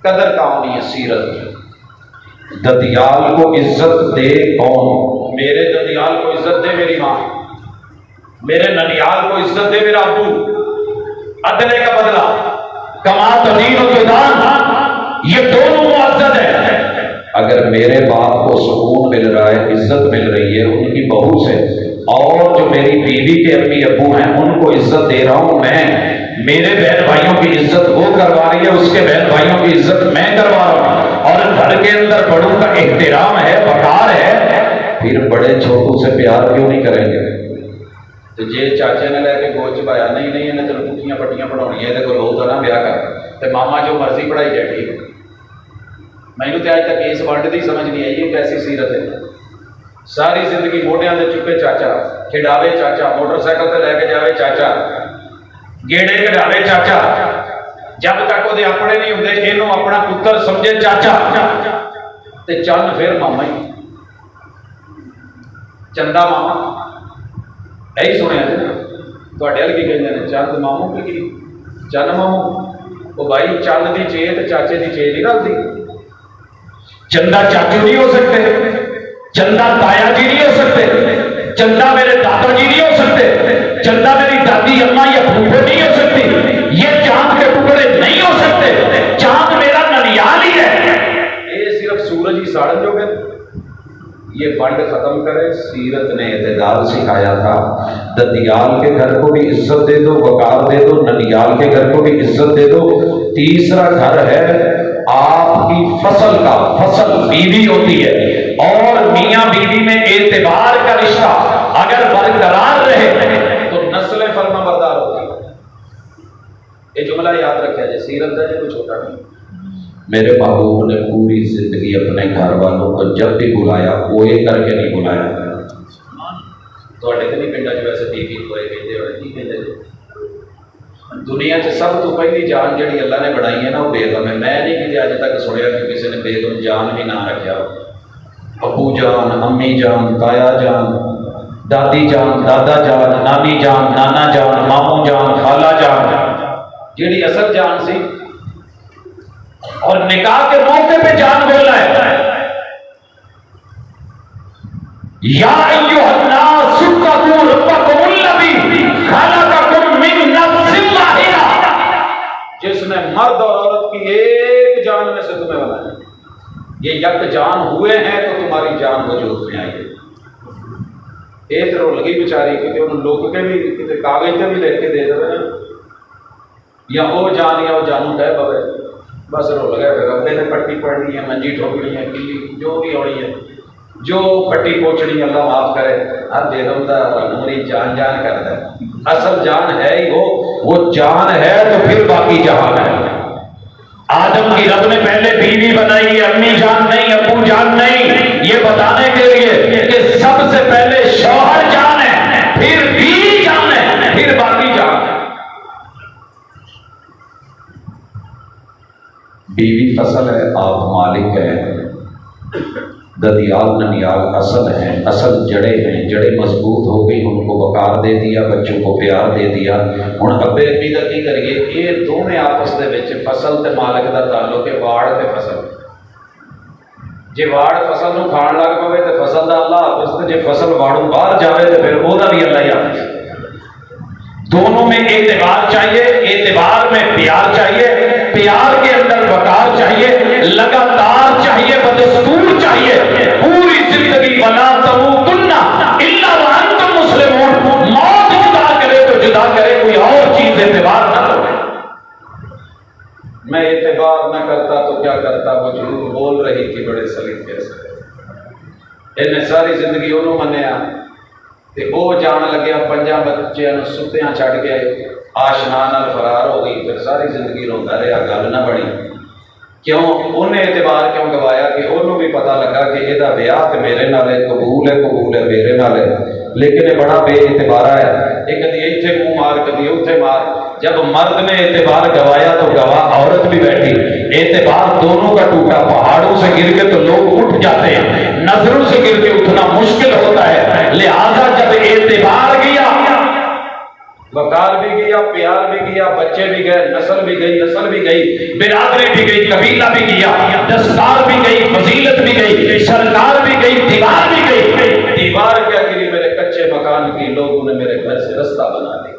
Speaker 1: कदर कौन है? सीरत। ददियाल को इज्जत दे कौन? मेरे ददियाल को इज्जत दे मेरी मां, मेरे ननियाल को इज्जत दे मेरा अबू। अदले का बदला कमा तो दीन और दान, ये दोनों मुअज्जत है। अगर मेरे बाप को सुकून मिल रहा है, इज्जत मिल रही है उनकी बहू से, और जो मेरी बीवी के अम्मी अबू हैं उनको इज्जत दे रहा हूं मैं, मेरे बहन भाइयों की इज्जत वो करवा रही है, उसके बहन भाइयों की इज्जत मैं करवा रहा हूं, और घर के अंदर बड़ों का एहतराम है, वकार है, फिर बड़े छोटों से प्यार क्यों नहीं करेंगे? तो जे चाचे ने लैके गोद च पाया, नहीं नहीं इन्हें चलो पुठियां पट्टियां पढ़ाउणियां, ये कोई बहुत ना ब्याह कर, तो मामा जो मर्जी पढ़ाई जाए ठीक। मैनू तो अज तक इस वर्ल्ड की समझ नहीं आई, ये कैसी सीरत है। सारी जिंदगी मोढियां ते चुके चाचा, खिडावे चाचा, मोटरसाइकिल से लैके जावे चाचा, गेड़े कढ़ावे चाचा, जब तक वो अपने नहीं होंगे इनू अपना पुत्र समझे चाचा, ते चंद फिर मामा ही, चंदा मामा। यही सुनिया जी थोड़े हल की कहते हैं चंद मामू की चंद मामू। वो भाई चंद की चेत चाचे की चेत नहीं रलती। चंदा चाचू नहीं हो सकते, चंदा ताया जी नहीं हो सकते, चंदा मेरे दादा जी नहीं हो सकते, चंदा मेरी दादी अम्मा या फूफो नहीं हो सकती। ये चांद के टुकड़े नहीं हो सकते। चांद मेरा ननियाल ही है। ये सिर्फ सूरज ही साड़न जो है। ये फंड खत्म करे। सीरत ने इत्तेदाल सिखाया था। ददियाल के घर को भी इज्जत दे दो, वकार दे दो, ननियाल के घर को भी इज्जत दे दो। तीसरा घर है आपकी फसल का। फसल बीवी होती है, और मियां बीवी में एतबार का रिश्ता अगर बरकरार रहे तो नस्लें फर्माबरदार होती है। ये जुमला याद रखा जाए। सीरत का कुछ छोटा नहीं। मेरे महबूब ने पूरी जिंदगी अपने घर वालों को जब भी बुलाया वो ये करके नहीं बुलाया। तो नहीं पिंडा च वैसे बीवी होए कहते हो की कहते दुनिया च सब तो पहली जान जी अल्लाह ने बनाई है ना वो बेगम है। मैं नहीं किसी अज तक सुनिया कि किसी ने बेगम जान भी ना रखा। अबू जान, अम्मी जान, ताया जान, दादी जान, दादा जान, नानी जान, नाना जान, मामू जान, खाला जान, जी असल जान सी। और निकाह के मौके पे जान बोला है। या अय्युहन्नास इत्तक़ू रब्बकुमुल्लज़ी खलक़कुम मिन नफ्सिन वाहिदा, जिसने मर्द और औरत की एक जान में से तुम्हें बनाया। ये यक जान हुए हैं तो तुम्हारी जान वजूद में आई है। एक रो लगी बेचारी कि उन्होंने लोग के भी कितने कागज से भी लिख के दे दे या वो जान या वो जानू कह पवे, बस रो लगा रबे ने पट्टी पड़नी है, मंजी ठोकनी है, किली जो भी होनी है, जो पट्टी पोचनी अल्लाह माफ करे। हर बेगम का नूरी जान जान करता है, असल जान है ही वो जान है तो फिर बाकी जहान है। आदम की रब ने पहले बीवी बनाई है, अम्मी जान नहीं, अबू जान नहीं, ये बताने के लिए कि सबसे पहले शौहर जान है, फिर बीवी जान है, फिर बाकी जान है। बीवी फसल है, आप मालिक हैं, ददियाल ननियाल असल हैं, असल जड़े हैं, जड़े मजबूत हो गई, उनको वकार दे दिया, बच्चों को प्यार दे दिया। हुण अब्बे अम्मी दा की करिए, ये दोवें आपस दे विच फसल ते मालिक दा ताल्लुक है, वाड़ ते फसल। जे वाड़ फसल नूं खाण लग पवे ते फसल दा अल्लाह हाफिज़, ते जे फसल वाड़ों बाहर जावे तो फिर ओहदा भी अल्लाह ही हाफिज़। दोनों में एतबार चाहिए, एतबार में प्यार चाहिए, प्यार के अंदर वकार चाहिए, लगातार चाहिए, बदस्तूर चाहिए। पूरी जिंदगी वला तमूतुन्ना इल्ला व अंतुम मुस्लिमून, मौत जुदा करे तो जुदा करे, कोई और चीज एतबार ना करे। मैं एतबार न करता तो क्या करता, वो झूठ बोल रही थी बड़े सलीके से। इन्हें सारी जिंदगी उन्होंने मनिया ते वो जान लग्या 5 बच्चों सुत्तियां छड़ के आशना नाल फरार हो गई, फिर सारी जिंदगी रोंदा रहा, गल ना बनी। क्यों? उन्हें एतबार क्यों गवाया कि उन्होंने भी पता लगा कि यदा ब्याह तो मेरे नाल है, कबूल है मेरे नाल है, लेकिन ये बड़ा बेएतबारा है, ये कभी इत्थे मुंह मार कभी उत्थे मार। जब मर्द ने एतबार गवाया तो गवाह औरत भी बैठी। एतबार दोनों का टूटा, पहाड़ों से गिर के तो लोग उठ जाते हैं, नजरों से गिर के उठना मुश्किल होता है। लिहाजा जब एतबार गया, वकार भी गया, प्यार भी गया, बच्चे भी गए, नस्ल भी गई, नस्ल भी गई, बिरादरी भी गई, कबीला भी गया, दस्तार भी गई, फजीलत भी गई, सरकार भी गई, दीवार भी गई। दीवार क्या गिरी? मेरे कच्चे मकान की, लोगों ने मेरे घर से रास्ता बना दिया।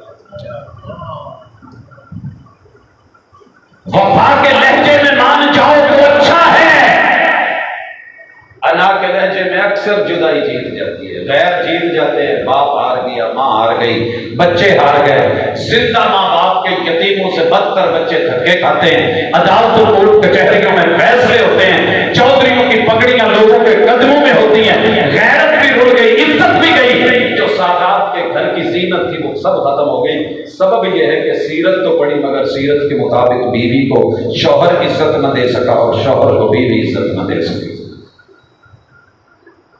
Speaker 1: वफा के लहजे में मान जाओ तो अच्छा है, अना के लहजे में अक्सर जुदाई जीत जाती है, गैर जीत जाते हैं। बाप हार गया, माँ हार गई, बच्चे हार गए। जिंदा माँ बाप के यतीमों से बदतर बच्चे धक्के खाते हैं, अदालतों कोर्ट कचहरियों में फैसले होते हैं, चौधरियों की पगड़ियां लोगों के कदमों में होती हैं, गैरत भी रुल गई, इज्जत भी गई। जो सादात के घर की जीनत थी वो सब खत्म हो गई। सबब यह है कि सीरत तो पड़ी, मगर सीरत के मुताबिक बीवी को शौहर इज्जत न दे सका और शौहर को बीवी इज्जत न दे सकी।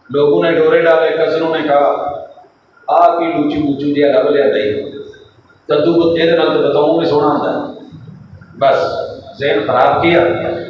Speaker 1: लोगों ने डोरे डाले, कजनों ने कहा आ की लूचू लूचू दिया लभ लिया दही कद्दू को तेरे नाल तो बताऊं में सोना होता है। बस ज़हन खराब किया।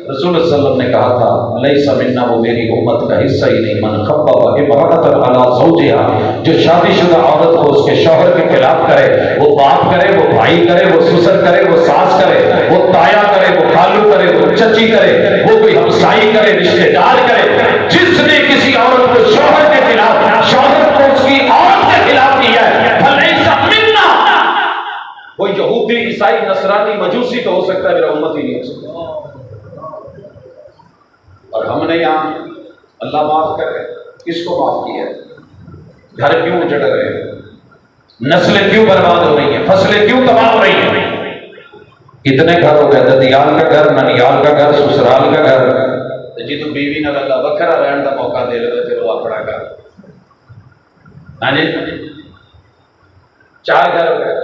Speaker 1: रसूल सल्लल्लाहु ने कहा था लैसा मिन्ना, वो मेरी उम्मत का हिस्सा ही नहीं, मन खब्बा इमरातन अला ज़ौजिहा, जो शादीशुदा औरत को उसके शौहर के खिलाफ करे, वो बाप करे, वो भाई करे, वो ससुर करे, वो सास करे, वो ताया करे, वो खालू करे, वो चची करे, वो कोई हमसाई करे, रिश्तेदार करे। जिसने किसी औरत को शौहर के खिलाफ, शौहर को उसकी औरत के खिलाफ किया है, फलैसा मिन्ना, वो यहूदी, ईसाई, नसरानी, मजूसी तो हो सकता है, मेरा उम्मत ही नहीं हो सकता। और हमने यहाँ अल्लाह माफ करे, किसको माफ किया? घर क्यों उजड़ रहे हैं, नस्लें क्यों बर्बाद हो रही हैं, फसलें क्यों तबाह हो रही हैं? कितने घर हो गए, ददियाल का घर, ननियाल का घर, ससुराल का घर। जी तो बीवी ना अल्लाह वखरा रहने का मौका दे रहे, फिर वो अपना घर। हाँ जी, 4 घर हो गए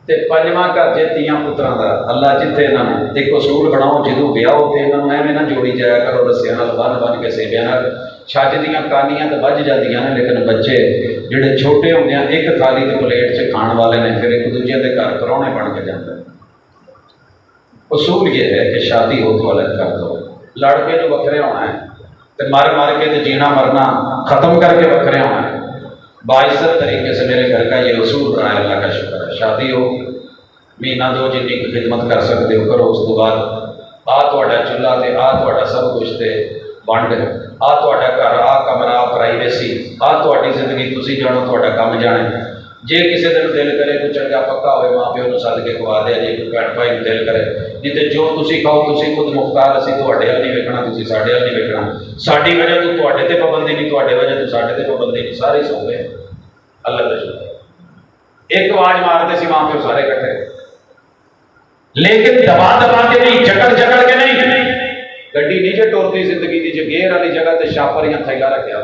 Speaker 1: ते 5वां घर जे तियां पुत्रां दा। अल्लाह जिथे इन्होंने एक उसूल बनाओ, जो ब्याह होते इन्होंने एवं ना जोड़ी जाया करो रस्सियां नाल बन के सेबियां नाल। छज दियां कानियां तो बज जांदियां ने, लेकिन बच्चे जिहड़े छोटे होंदे हैं एक थाली की प्लेट च खाण वाले ने, फिर एक दूजे के घर परौणे बन के जाते। उसूल ये है कि शादी हो तो अलग कर दो, लड़के जो वखरे होना है तो मर मर के तो जीना मरना खत्म करके वखरे होना है। बाइज्जत तरीके से मेरे घर का ये उसूल बनाया, अल्लाह का शुक्र है। शादी हो महीना 2 जिन्नी खिदमत कर सकते हो करो, उस तो बाद आ तुहाडा चूल्हा ते आ तुहाडा सब कुछ ते ਵੰਡ ਆ ਤੁਹਾਡਾ ਘਰ, ਆ ਕਮਰਾ, ਆ ਪ੍ਰਾਈਵੇਸੀ, ਆ ਤੁਹਾਡੀ ਜ਼ਿੰਦਗੀ, ਤੁਸੀਂ ਜਾਣੋ, ਤੁਹਾਡਾ ਕੰਮ ਜਾਣੇ। जे किसी दिन दिल करे कोई चंगा पक्का हो माँ प्यो सद के खवा दिया, जे कोई भैन भाई दिल करे, नहीं तो जो तुसी खाओ तुसी खुद मुख्तार, असीं तुहाडे हल नहीं वेखना, तुसी साडे हल नहीं वेखना। साडी वजह तो तुहाडे ते पाबंदी नहीं, तुहाडे वजह तो साडे ते पाबंदी नहीं, सारे सौ गए। अल्लाह का शुक्र। एक आवाज मारते सी माँ प्यो सारे इकट्ठे, लेकिन दबा दबा के नहीं, जकड़ जकड़ के नहीं। गड्डी नहीं जे टुरदी जिंदगी दी, जे गेयर वाली जगह ते छापर या थैला रखिया,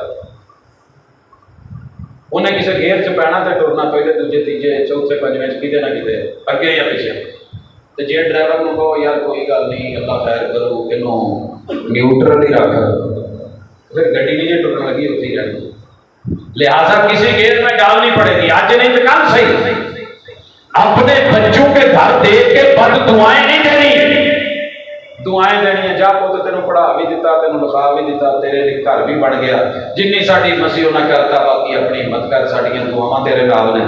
Speaker 1: उन्हें किसी गेयर च पैना तो टुरना, पहले दूजे तीजे चौथे पंजवें किते ना किते अगे या पिछे। तो जे ड्राइवर को कहो यार कोई गल नहीं, अल्लाह खैर करो, इनू न्यूट्रल ही रख, फिर गड्डी नहीं जे टुरन लगी उठी जानी। लिहाजा किसी गेयर में डालनी पड़ेगी, आज नहीं तो कल सही। अपने बच्चों के घर देख के बद दुआएं नहीं देनी, दुआएं देनी। जा पुत तेन पढ़ा भी दिता, तेन लिखा भी दिता, तेरे लिए घर भी बन गया, जिन्नी साड़ी मसीह उन्हें करता, बाकी अपनी हिम्मत कर, साड़ियाँ दुआवां तेरे नाल ने,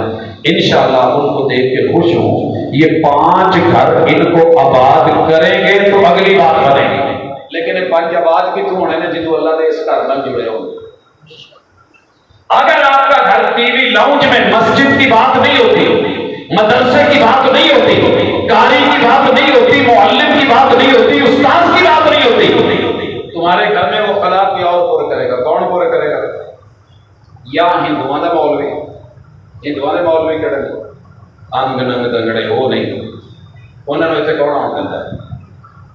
Speaker 1: इंशाअल्लाह उनको देख के खुश हो। ये 5 घर इनको आबाद करेंगे तो अगली बात बनेगी, लेकिन ये 5 आबाद कितों होने ने जिदों अल्लाह के इस घर नाल जुड़े हो। अगर आपका घर टीवी लाउंज में मस्जिद की बात नहीं होती, मदरसे की बात नहीं होती, कारी की बात नहीं होती, मुअल्लिम की बात नहीं होती, उस्ताद की बात नहीं होती, तुम्हारे घर में वो खलाक की और पूरा करेगा, कौन पूरा करेगा? या हिंदुओं का मौलवी, हिंदुओं के मौलवी कड़े अंग नंग दंगड़े वो नहीं, उन्होंने इतने कौन आउट देता है?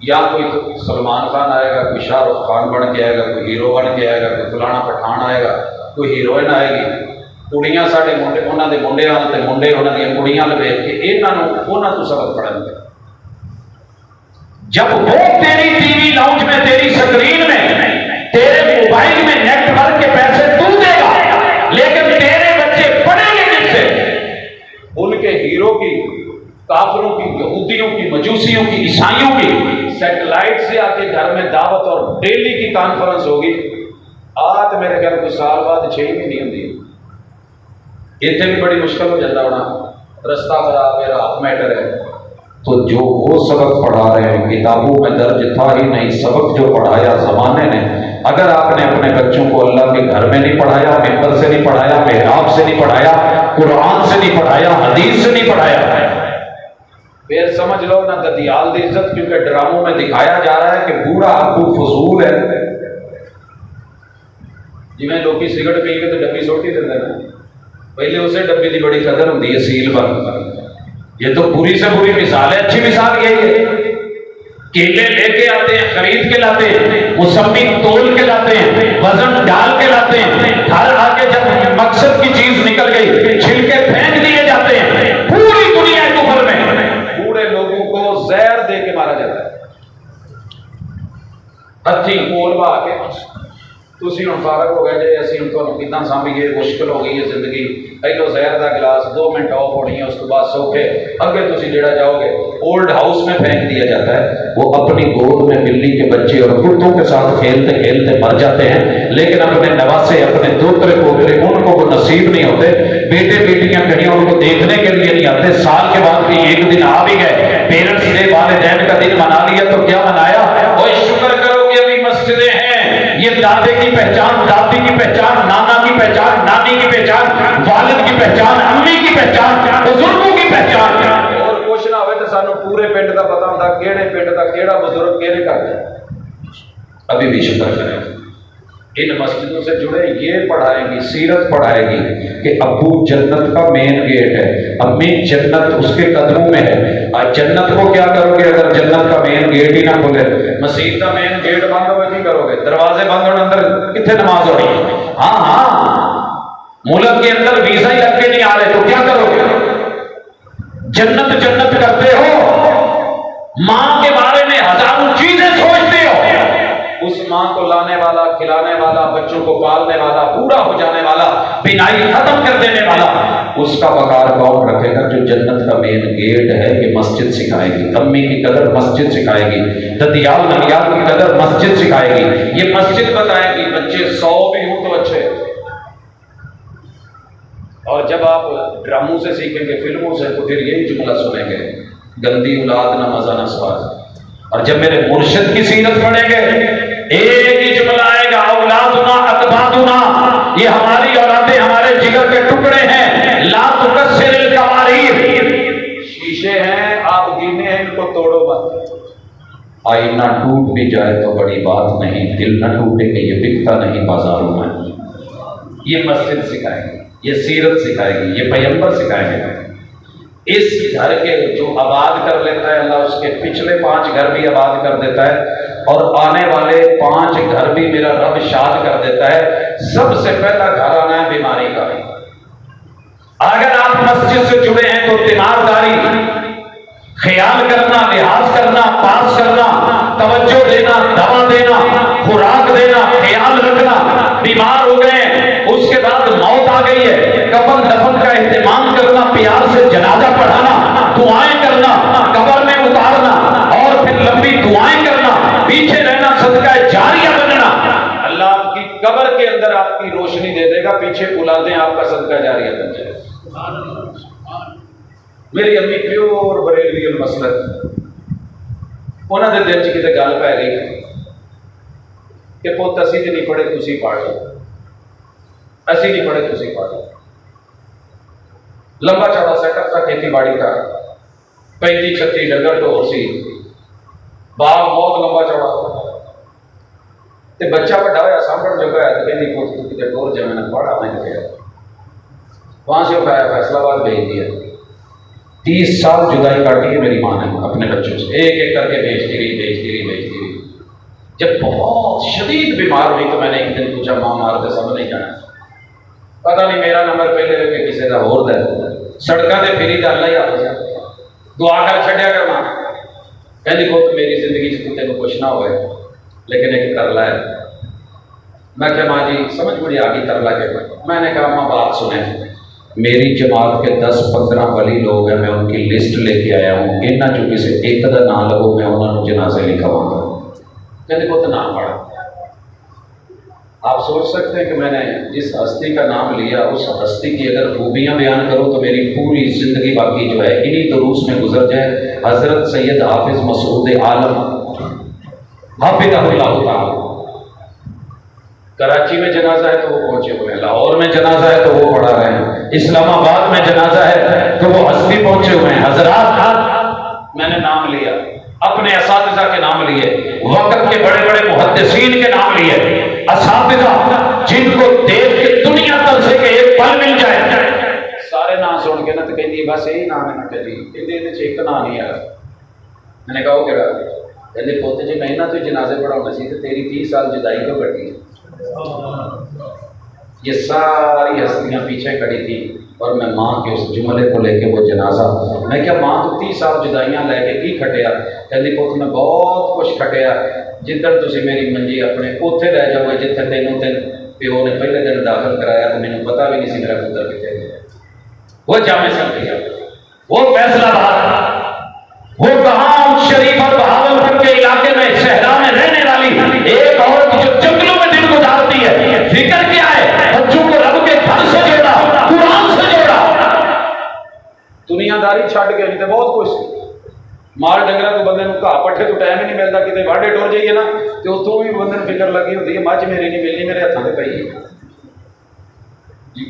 Speaker 1: या कोई सलमान खान आएगा, कोई शाहरुख खान बन के आएगा, कोई हीरो बन के आएगा, कोई फलाना पठान आएगा, कोई हीरोइन आएगी, कुड़ियां साडे मुंडे उन्हां दे मुंडे आउण ते मुंडे उन्हां दी कुड़ियां लवेट के इन्हां नूं उन्हां तों सबक पढ़ाएंगे। जब वो तेरी टीवी लाउंज में, तेरी स्क्रीन में, तेरे मोबाइल में नेटवर्क के पैसे तू देगा, लेकिन तेरे बच्चे पढ़ेंगे किससे? उनके हीरो की, काफिरों की, यहूदियों की, मजूसियों की, ईसाइयों की सैटेलाइट से आके घर में दावत और डेली की कॉन्फ्रेंस होगी। आ तो मेरे ख्याल कोई साल बाद 6 महीने होंगी, इतने भी बड़ी मुश्किल हो जाता होना, रास्ता खराब है, रात मैटर है। तो जो वो सबक पढ़ा रहे हैं किताबों में दर्ज था ही नहीं, सबक जो पढ़ाया ज़माने ने, अगर आपने अपने बच्चों को अल्लाह के घर में नहीं पढ़ाया, मेंबर से नहीं पढ़ाया, मेहराब से नहीं पढ़ाया, कुरान से नहीं पढ़ाया, हदीस से नहीं पढ़ाया, फिर समझ लो ना ददियाल दी इज्जत, क्योंकि ड्रामों में दिखाया जा रहा है कि बूढ़ा अबू फजूल है। जिमें लोग सिगरेट पी के तो डब्बी सोटी देते हैं, पहले उसे डब्बे की बड़ी कदर होती है, सील बंद। ये तो बुरी से बुरी मिसाल है, अच्छी मिसाल यही है। केले लेके आते हैं, खरीद के लाते हैं, मौसमी तोल के लाते हैं, वजन डाल के लाते हैं, घर आके जब मकसद की चीज निकल गई छिलके फेंक दिए जाते हैं। पूरी दुनिया कुफर में बूढ़े लोगों को जहर दे के मारा जाता है, हथी कोल बहा के। तुसी हुण फारग हो गए जे, असीं हुण तुहानूं किदां सांभीए, मुश्किल हो गई है जिंदगी। पहलो जहर का गिलास 2 मिनट ऑफ होनी है, उस तो बाद सौखे अगे तुसी जेड़ा जाओगे ओल्ड हाउस में फेंक दिया जाता है। वो अपनी गोद में बिल्ली के बच्चे और कुत्तों के साथ खेलते खेलते मर जाते हैं, लेकिन अपने नवासे, अपने दोतरे पोतरे उनको वो नसीब नहीं होते। बेटे बेटियां कहीं उनको देखने के लिए नहीं आते। साल के बाद भी एक दिन आ भी गए, पेरेंट्स डे वालिदैन का दिन मना लिया, तो क्या मनाया? और शुक्र करो कि अभी मस्जिदें हैं। ये दादे की पहचान, दादी की पहचान, नाना की पहचान, नानी की पहचान, वालिद की पहचान, अम्मी की पहचान, बुजुर्गों की पहचान। और कुछ ना हो तो सानू पूरे पिंड का पता होता केड़े पिंड का केड़ा बुजुर्ग केड़े घर है। अभी भी शुक्र करें, इन मस्जिदों से जुड़े ये पढ़ाएंगी, सीरत पढ़ाएगी कि अब्बू जन्नत का मेन गेट है, अम्मी जन्नत उसके कदमों में है। आज जन्नत को क्या करोगे अगर जन्नत का मेन गेट ही ना खोले? मस्जिद का मेन गेट बंद हो, क्या करोगे? दरवाजे बंद होने, अंदर कितने नमाज हो रही है? हाँ, मुल्क के अंदर वीजा ही लग के नहीं आ रहे, तो क्या करोगे? जन्नत जन्नत करते हो, मां के बारे में हजारों चीजें सोचते हो। उस मां को लाने वाला, खिलाने वाला, बच्चों को पालने वाला, बूढ़ा हो जाने वाला, बिनाई खत्म कर देने वाला, उसका वकार कौन रखेगा? जो जन्नत का मेन गेट है। ये मस्जिद सिखाएगी, अम्मी की कदर मस्जिद सिखाएगी, ददियाल ननियाल की कदर मस्जिद सिखाएगी। ये मस्जिद बताएगी। बच्चे 100 भी हों तो अच्छे। और जब आप ड्रामों से सीखेंगे, फिल्मों से, तो फिर यही जुमला सुनेंगे, गंदी औलाद ना मजा ना स्वाद। और जब मेरे मुर्शिद की सीरत पढ़ेंगे, एक ही जुमला आएगा, औलादुना अकबादुना, ये हमारी औलादें हमारे जिगर के टुकड़े हैं। ला तुकस्सिरिल कवारीर, शीशे हैं, आप गिने हैं, इनको तोड़ो मत। आईना टूट भी जाए तो बड़ी बात नहीं, दिल न टूटे कि ये बिकता नहीं बाजारों में। ये मस्जिद सिखाएगी, ये सीरत सिखाएगी, ये पैगंबर सिखाएंगे। इस घर के जो आबाद कर लेता है अल्लाह, उसके पिछले 5 घर भी आबाद कर देता है, और आने वाले 5 घर भी मेरा रब शाद कर देता है। सबसे पहला घर आना है बीमारी का। अगर आप मस्जिद से जुड़े हैं तो तीमारदारी, ख्याल करना, लिहाज करना, पास करना, तवज्जो देना, दवा देना, खुराक देना, ख्याल रखना। बीमार हो गए, उसके बाद मौत आ गई है, कफन दफन का एहतमाम करना, प्यार से जनाजा पढ़ाना, दुआएं करना, कब्र में उतारना, और फिर लंबी दुआएं करना, पीछे रहना, सदका जारिया बनना। अल्लाह आपकी कब्र के अंदर आपकी रोशनी दे देगा, पीछे औलादें आपका सदका जारिया बन जाएगा। मेरी अम्मी प्योर बरेलवी मसलक, उन्होंने दिल च किते गल पै गई कि पुत असी तो नहीं पढ़े, तुसी पढ़ लो, असी नहीं पढ़े, तुसी पढ़ लो। लंबा चौड़ा सेटअप था खेती बाड़ी का, 35-36 डगर ढोर सी, बाग बहुत लंबा चौड़ा, तो बच्चा बड़ा होया सामभण जोगा है, तो कहती पुत तू किते ढोर जा, मैंने पढ़ा, मैं गया। वहां से उठाया फैसलाबाद भेज दिया। 30 साल जुदाई काटी है मेरी माँ ने अपने बच्चों से, एक एक करके भेजती रही, भेजती रही, भेजती रही। जब बहुत शदीद बीमार हुई तो मैंने एक दिन पूछा, माँ मारते सब नहीं जाना, पता नहीं मेरा नंबर पहले रखे किसी का होर दे, सड़कों से फिरी तो अल्लाह ही आप दुआ कर छड्या करना। कहती पुत मेरी जिंदगी च तेन कुछ ना होए, लेकिन एक तरला है। मैं क्या माँ जी समझ मुझे आ गई तरला के। मैंने कहा माँ बात सुने, मेरी जमात के 10-15 वली लोग हैं, मैं उनकी लिस्ट लेके आया हूँ, इन्होंने जो किसी एक का नाम लगो मैं उन्होंने जनाजे लिखवाऊंगा। कहते पुत नाम पढ़ा। आप सोच सकते हैं कि मैंने जिस हस्ती का नाम लिया, उस हस्ती की अगर खूबियाँ बयान करूँ तो मेरी पूरी जिंदगी बाकी जो है इन्हीं दुरूस में गुजर जाए। हजरत सैयद हाफिज मसूद आलम हाफिज़हुल्लाह ताला, कराची में जनाजा है तो वो पहुंचे हुए हैं, लाहौर में जनाजा है तो वो पढ़ा रहे हैं, इस्लामाबाद में जनाजा है तो वो हस्ती पहुंचे हुए हैं। हजरात मैंने नाम लिया, अपने असातिज़ा के नाम लिए, वक्त के बड़े बड़े मुहद्दिसीन के नाम लिए, असातिज़ा जिनको देख के दुनिया तरसे के एक पल मिल जाए। सारे नाम सुन के ना तो कहती बस यही नाम है ना, कहती एक नाम नहीं है। मैंने कहा वो केड़ा? कहते पुत जी मैं ना तो जनाजे पढ़ाना सी तो तेरी 30 साल जुदाई तो कटी। ये सारी हस्तियां पीछे खड़ी थी और मैं माँ के उस जुमले को लेके वो जनाजा, मैं क्या माँ तो 30 साल जुदाइयां लैके की खटिया? कहती पुत मैं बहुत कुछ खटिया, जिधर तुम मेरी मंजी अपने उत्थे रह जाओगे जिथे तेनों तेन प्यो ने पहले दिन दाखिल कराया तो मैंने पता भी नहीं सी मेरा पुत्र कितने गया। वो जामे सल्फिया, वो फैसलाबाद, वो कहाँ शरीफ और बहावलपुर के इलाके में सहरा में रहने वाली एक औरत जो जंगलों में दिन गुजारती है, फिक्र क्या है? बच्चों को रब के घर से जोड़ा, कुरान से जोड़ा, दुनियादारी छड़ के नहीं तो बहुत कुछ माल डंगरा तो बंदे घा पट्ठे तो टाइम ही नहीं मिलता, कितने वाढ़े टुर जाइए ना तो उतों भी बंदे फिक्र लगी होती है, मझ मेरी नहीं मिलनी, मेरे हथों से पई है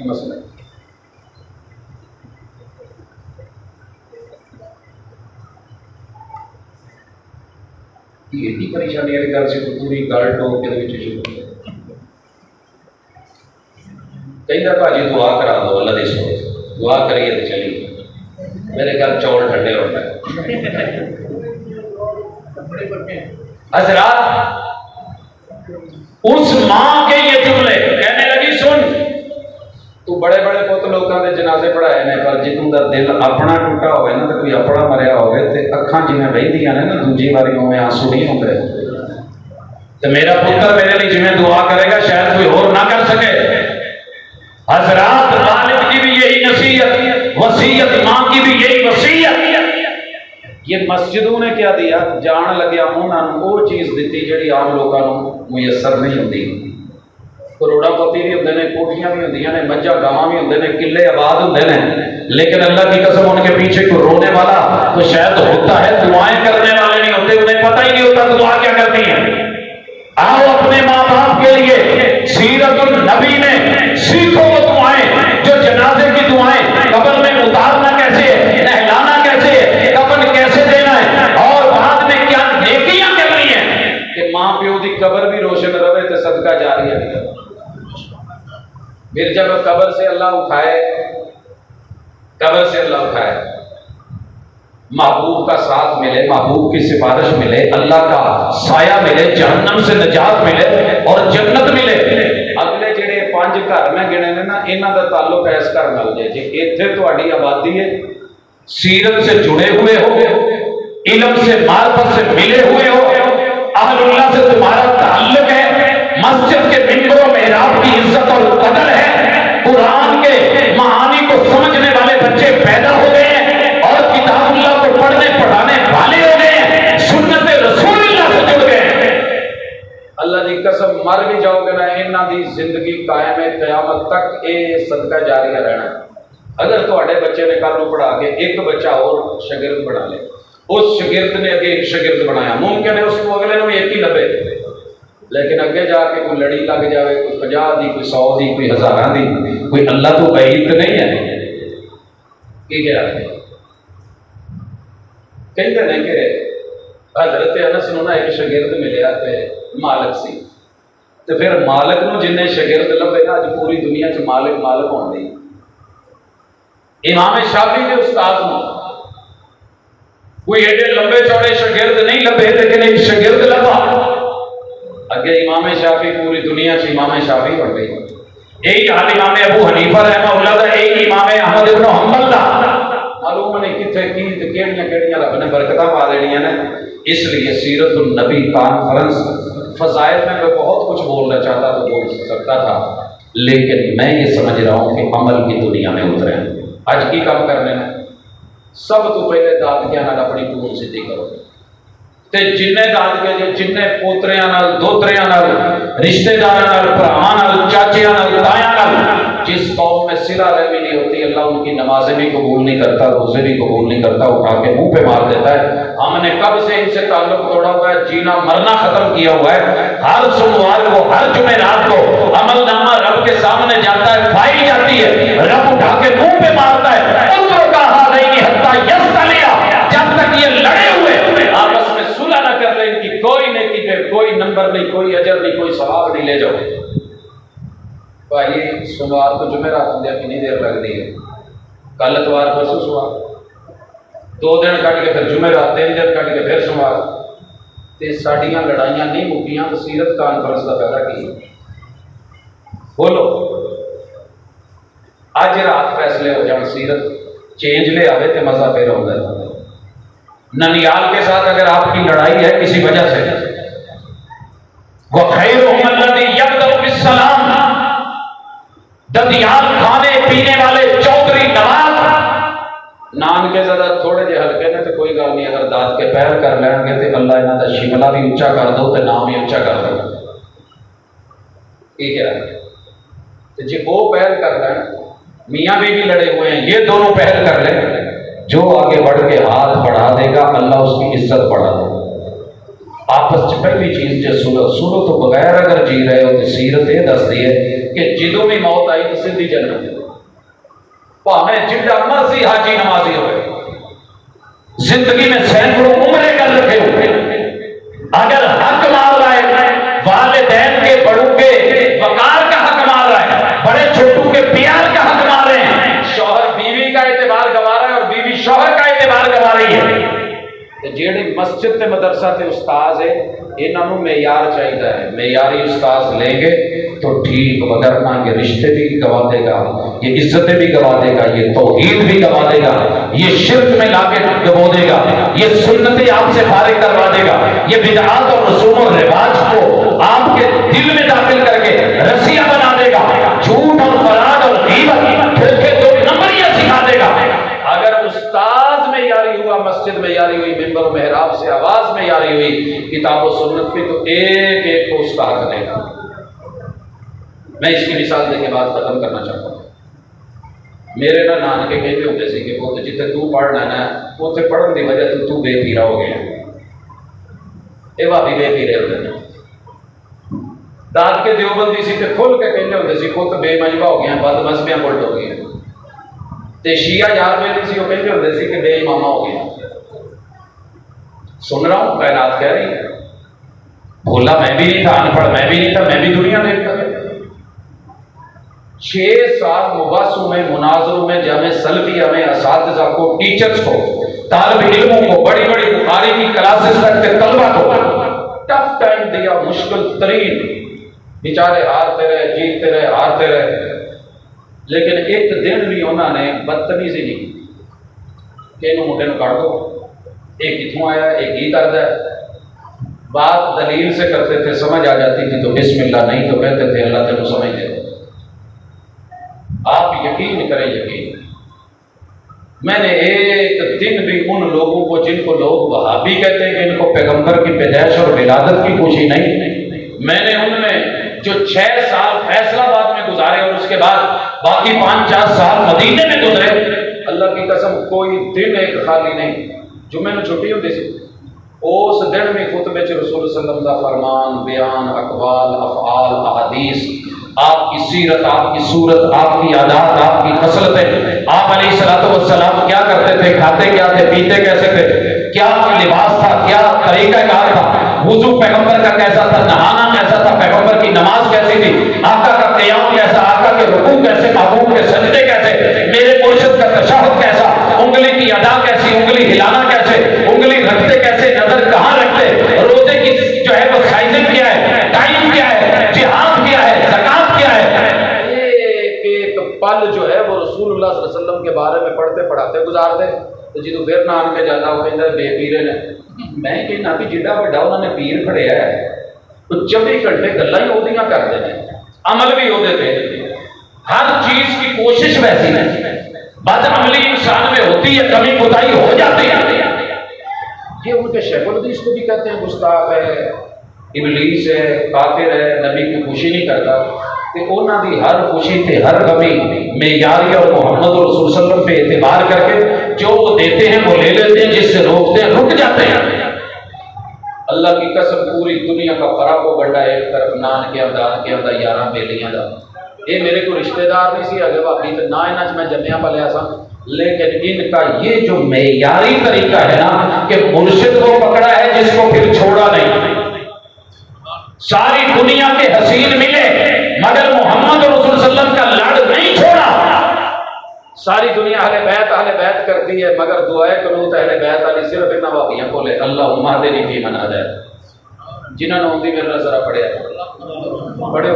Speaker 1: मसला। एडी परेशानी वाली गल से पूरी गल टोक के कहता भाजी दुआ करा दो, अल्लाह दी सो दुआ करिए तो चली मेरे घर चौल ठंडे होता है। हजरात उस मां के ये जुमले कहने लगी, सुन तू बड़े बड़े पुत लोगों के जनाजे पढ़ाए ने, पर जिन्हों का दिल अपना टूटा हो ना तो कोई अपना मरिया हो तो अखां जिवें बहदियां ने ना दूजी बारी उवें आंसू नहीं होंगे। तो मेरा पुत्र मेरे लिए जिवें दुआ करेगा शायद कोई और ना कर सके। हजरात वालिद की भी यही नसीहत, वसीयत मां की भी यही वसीयत। ये मस्जिदों ने क्या दिया? जान लग्या उन्होंने वो चीज़ दी जी आम लोगों को मुयसर नहीं होती। करोड़ापति भी होंगे ने, कोठियां भी होंदियां ने, मज्झां गावां भी होंगे ने, किले आबाद होंगे ने, लेकिन अल्लाह की कसम उनके पीछे कोई रोने वाला तो शायद होता है, दुआएं करने वाले नहीं होते, उन्हें पता ही नहीं होता दुआ क्या करनी है। आओ सीरतुल नबी में सीखो वो दुआएं, जो जनाजे की दुआएं, कब्र में उतारना कैसे है, नहलाना कैसे है, कफन कैसे देना है, और बाद में क्या नेकियां करनी है कि मां प्यो की कब्र भी रोशन रहे तो सदका जारी है। फिर जब कब्र से अल्लाह उठाए, कब्र से अल्लाह उठाए, महबूब का साथ मिले, महबूब की सिफारिश मिले, अल्लाह का साया मिले, जहन्नम से निजात मिले और जन्नत मिले। अगले जेडे 5 घर मैं गिने ने ना, इन्हां दा ताल्लुक इस घर नाल जे कि इत्थे तुहाडी आबादी है, सीरत से जुड़े हुए हो, इल्म से मार्फत से मिले हुए हो, अहलुल्लाह से तुम्हारा ताल्लुक है, मस्जिद के मिंबर और मेहराब की इज्जत और कदर है, कुरान के महानी को समझने वाले बच्चे पैदा हो गए हैं और किताबुल्लाह को पढ़ने पढ़ाने वाले हो गए हैं, सुन्नत रसूलुल्लाह से जुड़ गए हैं। अल्लाह की कसम मर भी जाओगे ना, इन्हां दी जिंदगी कायम है क़यामत तक, ये सदका जारी रहना। अगर तुहाडे बच्चे ने कल पढ़ा के एक बच्चा और शागिर्द बना ले, उस शागिर्द ने अगे एक शागिर्द बनाया, मुमकिन है उसको अगले को एक ही लभे, लेकिन अगे जाके कोई लड़ी लग जाए, कोई 50 दी, कोई 100 दी, कोई 1000 दी, कोई अल्लाह तो बईद नहीं है कि क्या कहते हैं कि हजरत अनस नूं ना एक शागिर्द मिलिया ते मालिक सी, तो फिर मालिक नूं जिन्ने शागिर्द लभे ना, अज पूरी दुनिया च मालिक मालिक होंदे। इमाम शाफी के उस्ताद नूं कोई एडे लंबे चौड़े शागिर्द नहीं लभे, लेकिन एक शागिर्द लभा, अगे इमाम शाफी पूरी दुनिया से इमाम शाफी बन गई। यही हाल इमाम अबू हनीफा रहमतुल्लाह दा, यही इमाम अहमद इब्न हंबल दा। मालूम नहीं किथे की ते केड़ियां रब ने बरकतां पा देनियां ने। इसलिए सीरतुल नबी कॉन्फ्रेंस फजाइल में मैं बहुत कुछ बोलना चाहता तो बोल सकता था, लेकिन मैं ये समझ रहा हूँ कि अमल की दुनिया में उतरे। आज की काम करने में सब तो पहले दादकियां नाल अपनी पूरी सिद्धि करो, ते जिन्ने दादके जे जिन्ने पोतरियां नाल, दोतरियां नाल, रिश्तेदारां नाल, भरावां नाल, चाचियां नाल, तायां नाल जिस कौम में सिला रहमी नहीं होती, अल्लाह उनकी नमाजें भी कबूल नहीं करता, रोजे भी कबूल नहीं करता, उठा के मुंह पे मार देता है। हमने कब से इनसे ताल्लुक तोड़ा हुआ है, जीना मरना खत्म किया हुआ है। हर सोमवार को, हर जुमेरात को अमलनामा रब के सामने जाता है, फाइल जाती है, रब उठा के मुंह पे मारता है, उनको कहा नहीं हत्ता यस्तलिया, जब तक ये लड़े हुए आपस में सुलह न कर ले, इनकी कोई नेकी पे कोई नंबर नहीं, कोई अजर नहीं, कोई सवाब नहीं ले जाओ। भाई सोमवार को जुमेरात होंदे कितनी देर लगती है, कल इतवार परसों सोमवार, 2 दिन कट के फिर जुमेरात, 3 दिन कट के फिर सोमवार, ते साडियां लड़ाइयां नहीं मुक्कियां तो सीरत कॉन्फ्रेंस का फायदा की? बोलो अज रात फैसले हो जाए, सीरत चेंज ले आवे तो मजा फिर आता है। ननियाल के साथ अगर आपकी लड़ाई है किसी वजह से, ददियाल खाने पीने वाले चौधरी नवाज नान के ज्यादा थोड़े जे हल्के ने तो कोई गल नहीं, अगर दाद के पैर कर लेंगे तो अल्लाह इन्हां दा शिमला भी उच्चा कर दो तो नाम भी उच्चा कर दो। ठीक है, तो जो वो पहल कर लें, मियाँ बीवी लड़े हुए हैं, ये दोनों पहल कर लें, जो आगे बढ़ के हाथ बढ़ा देगा अल्लाह उसकी इज्जत बढ़ा देगा। आपस च पहली चीज जो सुनो, सुनो तो बगैर अगर जी रहे हो तो सीरत ये दसदी है कि जो भी मौत आई तो सीधी जन्नत, भावें जिड्डा मर्जी हाजी नमाजी हो, जिंदगी में सैकड़ों उम्रे कर रखे हो, अगर हक मार रहा है, वालिदैन के बड़ों के वकार का हक मार रहा है, बड़े छोटू के प्यार का हक मार रहे हैं, शौहर बीवी का एतबार गवा रहा है और बीवी शौहर का एतबार गवा रही है, तो जेड़ी मस्जिद ते मदरसा ते उस्ताद है, इन्हों मेयार चाहिए है। मेयारी उस्ताद लेंगे तो ठीक, वगरना ये रिश्ते भी गवा देगा, ये इज्जतें भी गवा देगा, ये तौहीद भी गवा देगा, ये शिर्क में लाके गवा देगा, ये सुन्नतें आपसे फारिग करवा देगा, ये बिदअत और रसूम और रिवाज को आपके दिल में दाखिल करके रसिया बना देगा, झूठ और फराड और गीबत धोखे दो नंबरियां सिखा देगा। अगर उस्ताद में यारी हुआ, मस्जिद में यारी हुई, मिंबर मेहराब से आवाज में यारी हुई, किताब और सुन्नत की, तो एक एक को उसका हक देगा। मैं इसकी मिसाल देके बात खत्म करना चाहता हूँ। मेरे ना नानके कहते होंगे सी कि पुत जिथे तू पढ़ना है ना, उत्थे पढ़ने की वजह तो तू बेपीरा हो गया। ये भाभी बेपीरे होते हैं, दाद के देवबंदी सी ते खुल के कहते होंगे सी पुत बेमजबा हो गया, बद मजहबियां उल्ट हो गई। ते शिया यार बेली सी वो कहते होंगे सी कि बेईमामा हो गया। सुन रहा हूं कायनात कह रही है, भोला मैं भी नहीं था, अनपढ़ मैं भी नहीं था, मैं भी दुनिया देखता था। 6 साल मुबासों में, मुनाजरों में, जामे सल्फिया में असातिज़ा को, टीचर्स को, तालिब इल्मों को, बड़ी बड़ी बुखारी की क्लासेस रखते तलबा को टफ टाइम दिया, मुश्किल तरीन, बेचारे हारते रहे, जीतते रहे, हारते रहे। लेकिन एक दिन भी उन्होंने बदतमीजी नहीं की कि इन्हों मुंडे को काट दो, एक कितों आया, एक ही करता है। बात दलील से करते थे, समझ आ जाती थी तो बिस्मिल्लाह, नहीं तो कहते थे अल्लाह तेरे समझ दे। आप यकीन करें, यकीन, मैंने एक दिन भी उन लोगों को जिनको लोग वहाबी कहते हैं, इनको पैगंबर की पैदाइश और विलादत की खुशी नहीं, मैंने उनमें जो 6 साल फैसलाबाद में गुजारे और उसके बाद बाकी 5-4 साल मदीने में गुजरे, अल्लाह की कसम कोई दिन एक खाली नहीं। जुम्मे में छुट्टी होती सी, उस दिन में खुतबे च रसूल सल्लल्लाहु अलैहि वसल्लम का फरमान, बयान, अकवाल, अफ़आल, अहदीस, आपकी सीरत, आपकी सूरत, आपकी आदात, आपकी खसलतें, आप अलैहिस्सलातु वस्सलाम क्या करते थे, खाते क्या थे, पीते कैसे थे, क्या लिबास था, क्या तरीक़ाकार था, वुज़ू पैगंबर का कैसा था, नहाना कैसा था, पैगंबर की नमाज कैसी थी, आका का क़याम कैसा, आका के रुकू कैसे, महबूब के सजदे कैसे, मेरे मुर्शिद का तशहुद कैसा, उंगली की अदा कैसी, उंगली हिलाना कैसे, उंगली रखते कैसे, नजर कहाँ रखते, रोजे की जो है वो साइजिंग क्या है, टाइम क्या है, जिहाद क्या है, ज़कात क्या है, एक पल जो है वो रसूलुल्लाह सल्लल्लाहु अलैहि वसल्लम के बारे में पढ़ते पढ़ाते गुजारते। तो जो फिर नान के जाता वो कहता बेपीरे ने, मैं कहना भी जिड्डा बड़ा उन्होंने पीर खड़िया है, तो 24 घंटे गल्लां ही ओदियां करते हैं, अमल भी ओदे थे, हर चीज की कोशिश वैसी नहीं, बद अमली इंसान में होती है, कमी कोताही हो जाती है। ये उनके शेखुल हदीस को भी कहते हैं गुस्ताख है, इबलीस है, काफिर है, नबी की खुशी नहीं करता। कि उन्होंने हर खुशी थे, हर गमी मेयारी और मोहम्मद और रसूल सल्लल्लाहु अलैहि वसल्लम पे एतबार करके जो वो देते हैं वो ले लेते हैं, जिससे रोकते हैं रुक जाते हैं। अल्लाह की कसम पूरी दुनिया का फराको गड्ढा एक तरफ नान के अंदर 11 बेलियां का, ये मेरे को रिश्तेदार नहीं सी अगे भाभी तो ना इन्हें मैं जम्मिया पलिया सा, लेकिन इनका ये जो मेयारी तरीका है ना कि मुर्शिद को पकड़ा है जिसको फिर छोड़ा नहीं। सारी दुनिया के हसीन मिले मगर मोहम्मद रसूल सल्लल्लाहु अलैहि वसल्लम का लड़ नहीं छोड़ा। सारी दुनिया अहले बैत करती है मगर दुआए कनूत अहले बैत वाली सिर्फ इन वाकियां को ले, अल्लाहुम्मा हदिनी फी मन हदैत। जिन्होंने उनकी मेरे जरा पढ़िया बड़े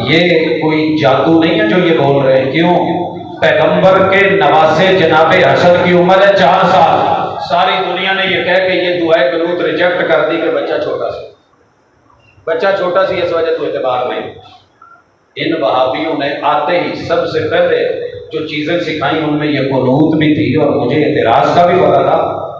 Speaker 1: ये कोई जादू नहीं है जो ये बोल रहे हैं। क्यों? पैगंबर के नवासे जनाबे हसन की उम्र है 4 साल। सारी दुनिया ने ये कह के ये दुआए कनूत रिजेक्ट कर दी कि बच्चा छोटा सी, इस वजह से एतबार नहीं। इन वहाबियों ने आते ही सबसे पहले जो चीजें सिखाई उनमें ये कुनूत भी थी और मुझे एतराज का भी पता था।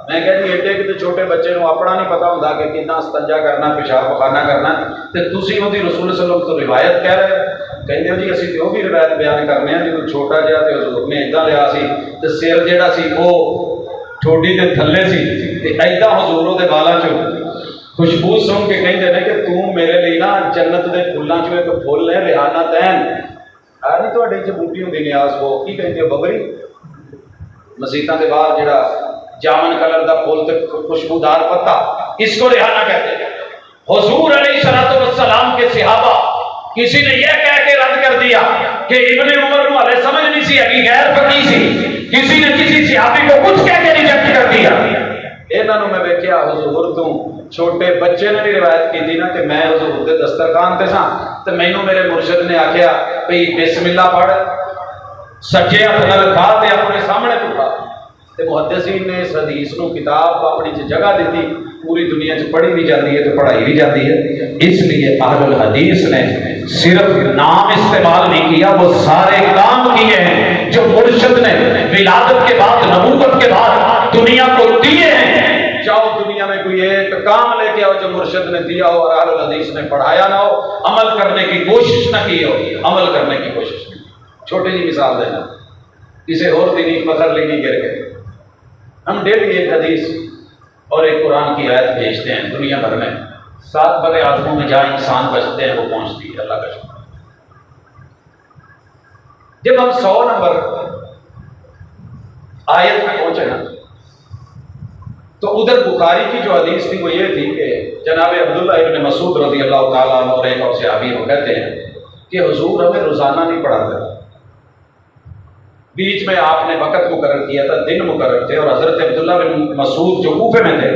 Speaker 1: मैं कहती एडे कि छोटे बच्चे को अपना नहीं पता होता कि कितना इस्तंजा करना, पेशाब पखाना करना, तो तुसी उहदी रसूल सल्लल्लाहु अलैहि वसल्लम तो रिवायत कह रहे कहते हो जी असीं तो भी रिवायत बयान करने हैं। जो छोटा जिहा ते हजूर ने इदां लिया सी ते सिर जिहड़ा सी वो ठोडी दे थल्ले सी ते इदां हजूर दे बालां चों खुशबू सुन के कहते हैं कि तू मेरे लिए ना जन्नत के फुलों चो एक फुल है रिहाना तैन आ नहीं थोड़े च बूटी होंगी न्याज वो की कहते हो बबरी मसीतां के बाहर जिहड़ा जामन कलर का फुल ते खुशबूदार पत्ता इसको रिहाना कहते हैं। हुजूर अलैहिस्सलातु वस्सलाम के सहाबा किसी ने यह कह के रद्द कर दिया कि इब्ने उमर को हले समझ नहीं सी है गैर फकीह सी, किसी ने किसी सहाबी को कुछ कह के रिजेक्ट कर दिया। इन्होंने मैं वेख्या हुजूर तू छोटे बच्चे ने भी रिवायत की थी ना कि मैं हुजूर के दस्तरखान ते सा ते मैनू मेरे मुर्शिद ने आख्या भई बिस्मिल्लाह पढ़, सच्चे हथ नाल खा ते अपने सामने टुका। ते मुहद्दिसीन ने इस हदीस नूं किताब अपनी जगह दी, पूरी दुनिया च पढ़ी भी जाती है तो पढ़ाई भी जाती है। इसलिए अहलुल हदीस ने सिर्फ नाम इस्तेमाल नहीं किया, वो सारे काम किए हैं जो मुर्शिद ने विलादत के बाद, नबूवत के बाद दुनिया को दिए हैं। चाहो दुनिया में कोई एक काम लेके आओ जो मुर्शिद ने दिया हो और अहलुल हदीस ने पढ़ाया ना हो, अमल करने की कोशिश ना की हो, अमल करने की कोशिश नहीं। छोटी सी मिसाल देना, किसी और दीनी फखर लेनी गिर गए, हम डेली एक हदीस और एक कुरान की आयत भेजते हैं दुनिया भर में, 7 बड़े आदमों में जहाँ इंसान बचते हैं वो पहुँचती है, अल्लाह का शुक्र। जब हम 100 नंबर आयत में पहुंचे ना, तो उधर बुखारी की जो हदीस थी वो ये थी कि जनाब अब्दुल्लाह इब्न मसूद रज़ी अल्लाह ताला अन्हु और एक और सहाबी वो कहते हैं कि हुजूर हमें रोज़ाना नहीं पढ़ाते, बीच में आपने वक़्त मुकर्रर किया था, दिन मुकर्रर थे। और हज़रत अब्दुल्लाह बिन मसूद जो कूफे में थे,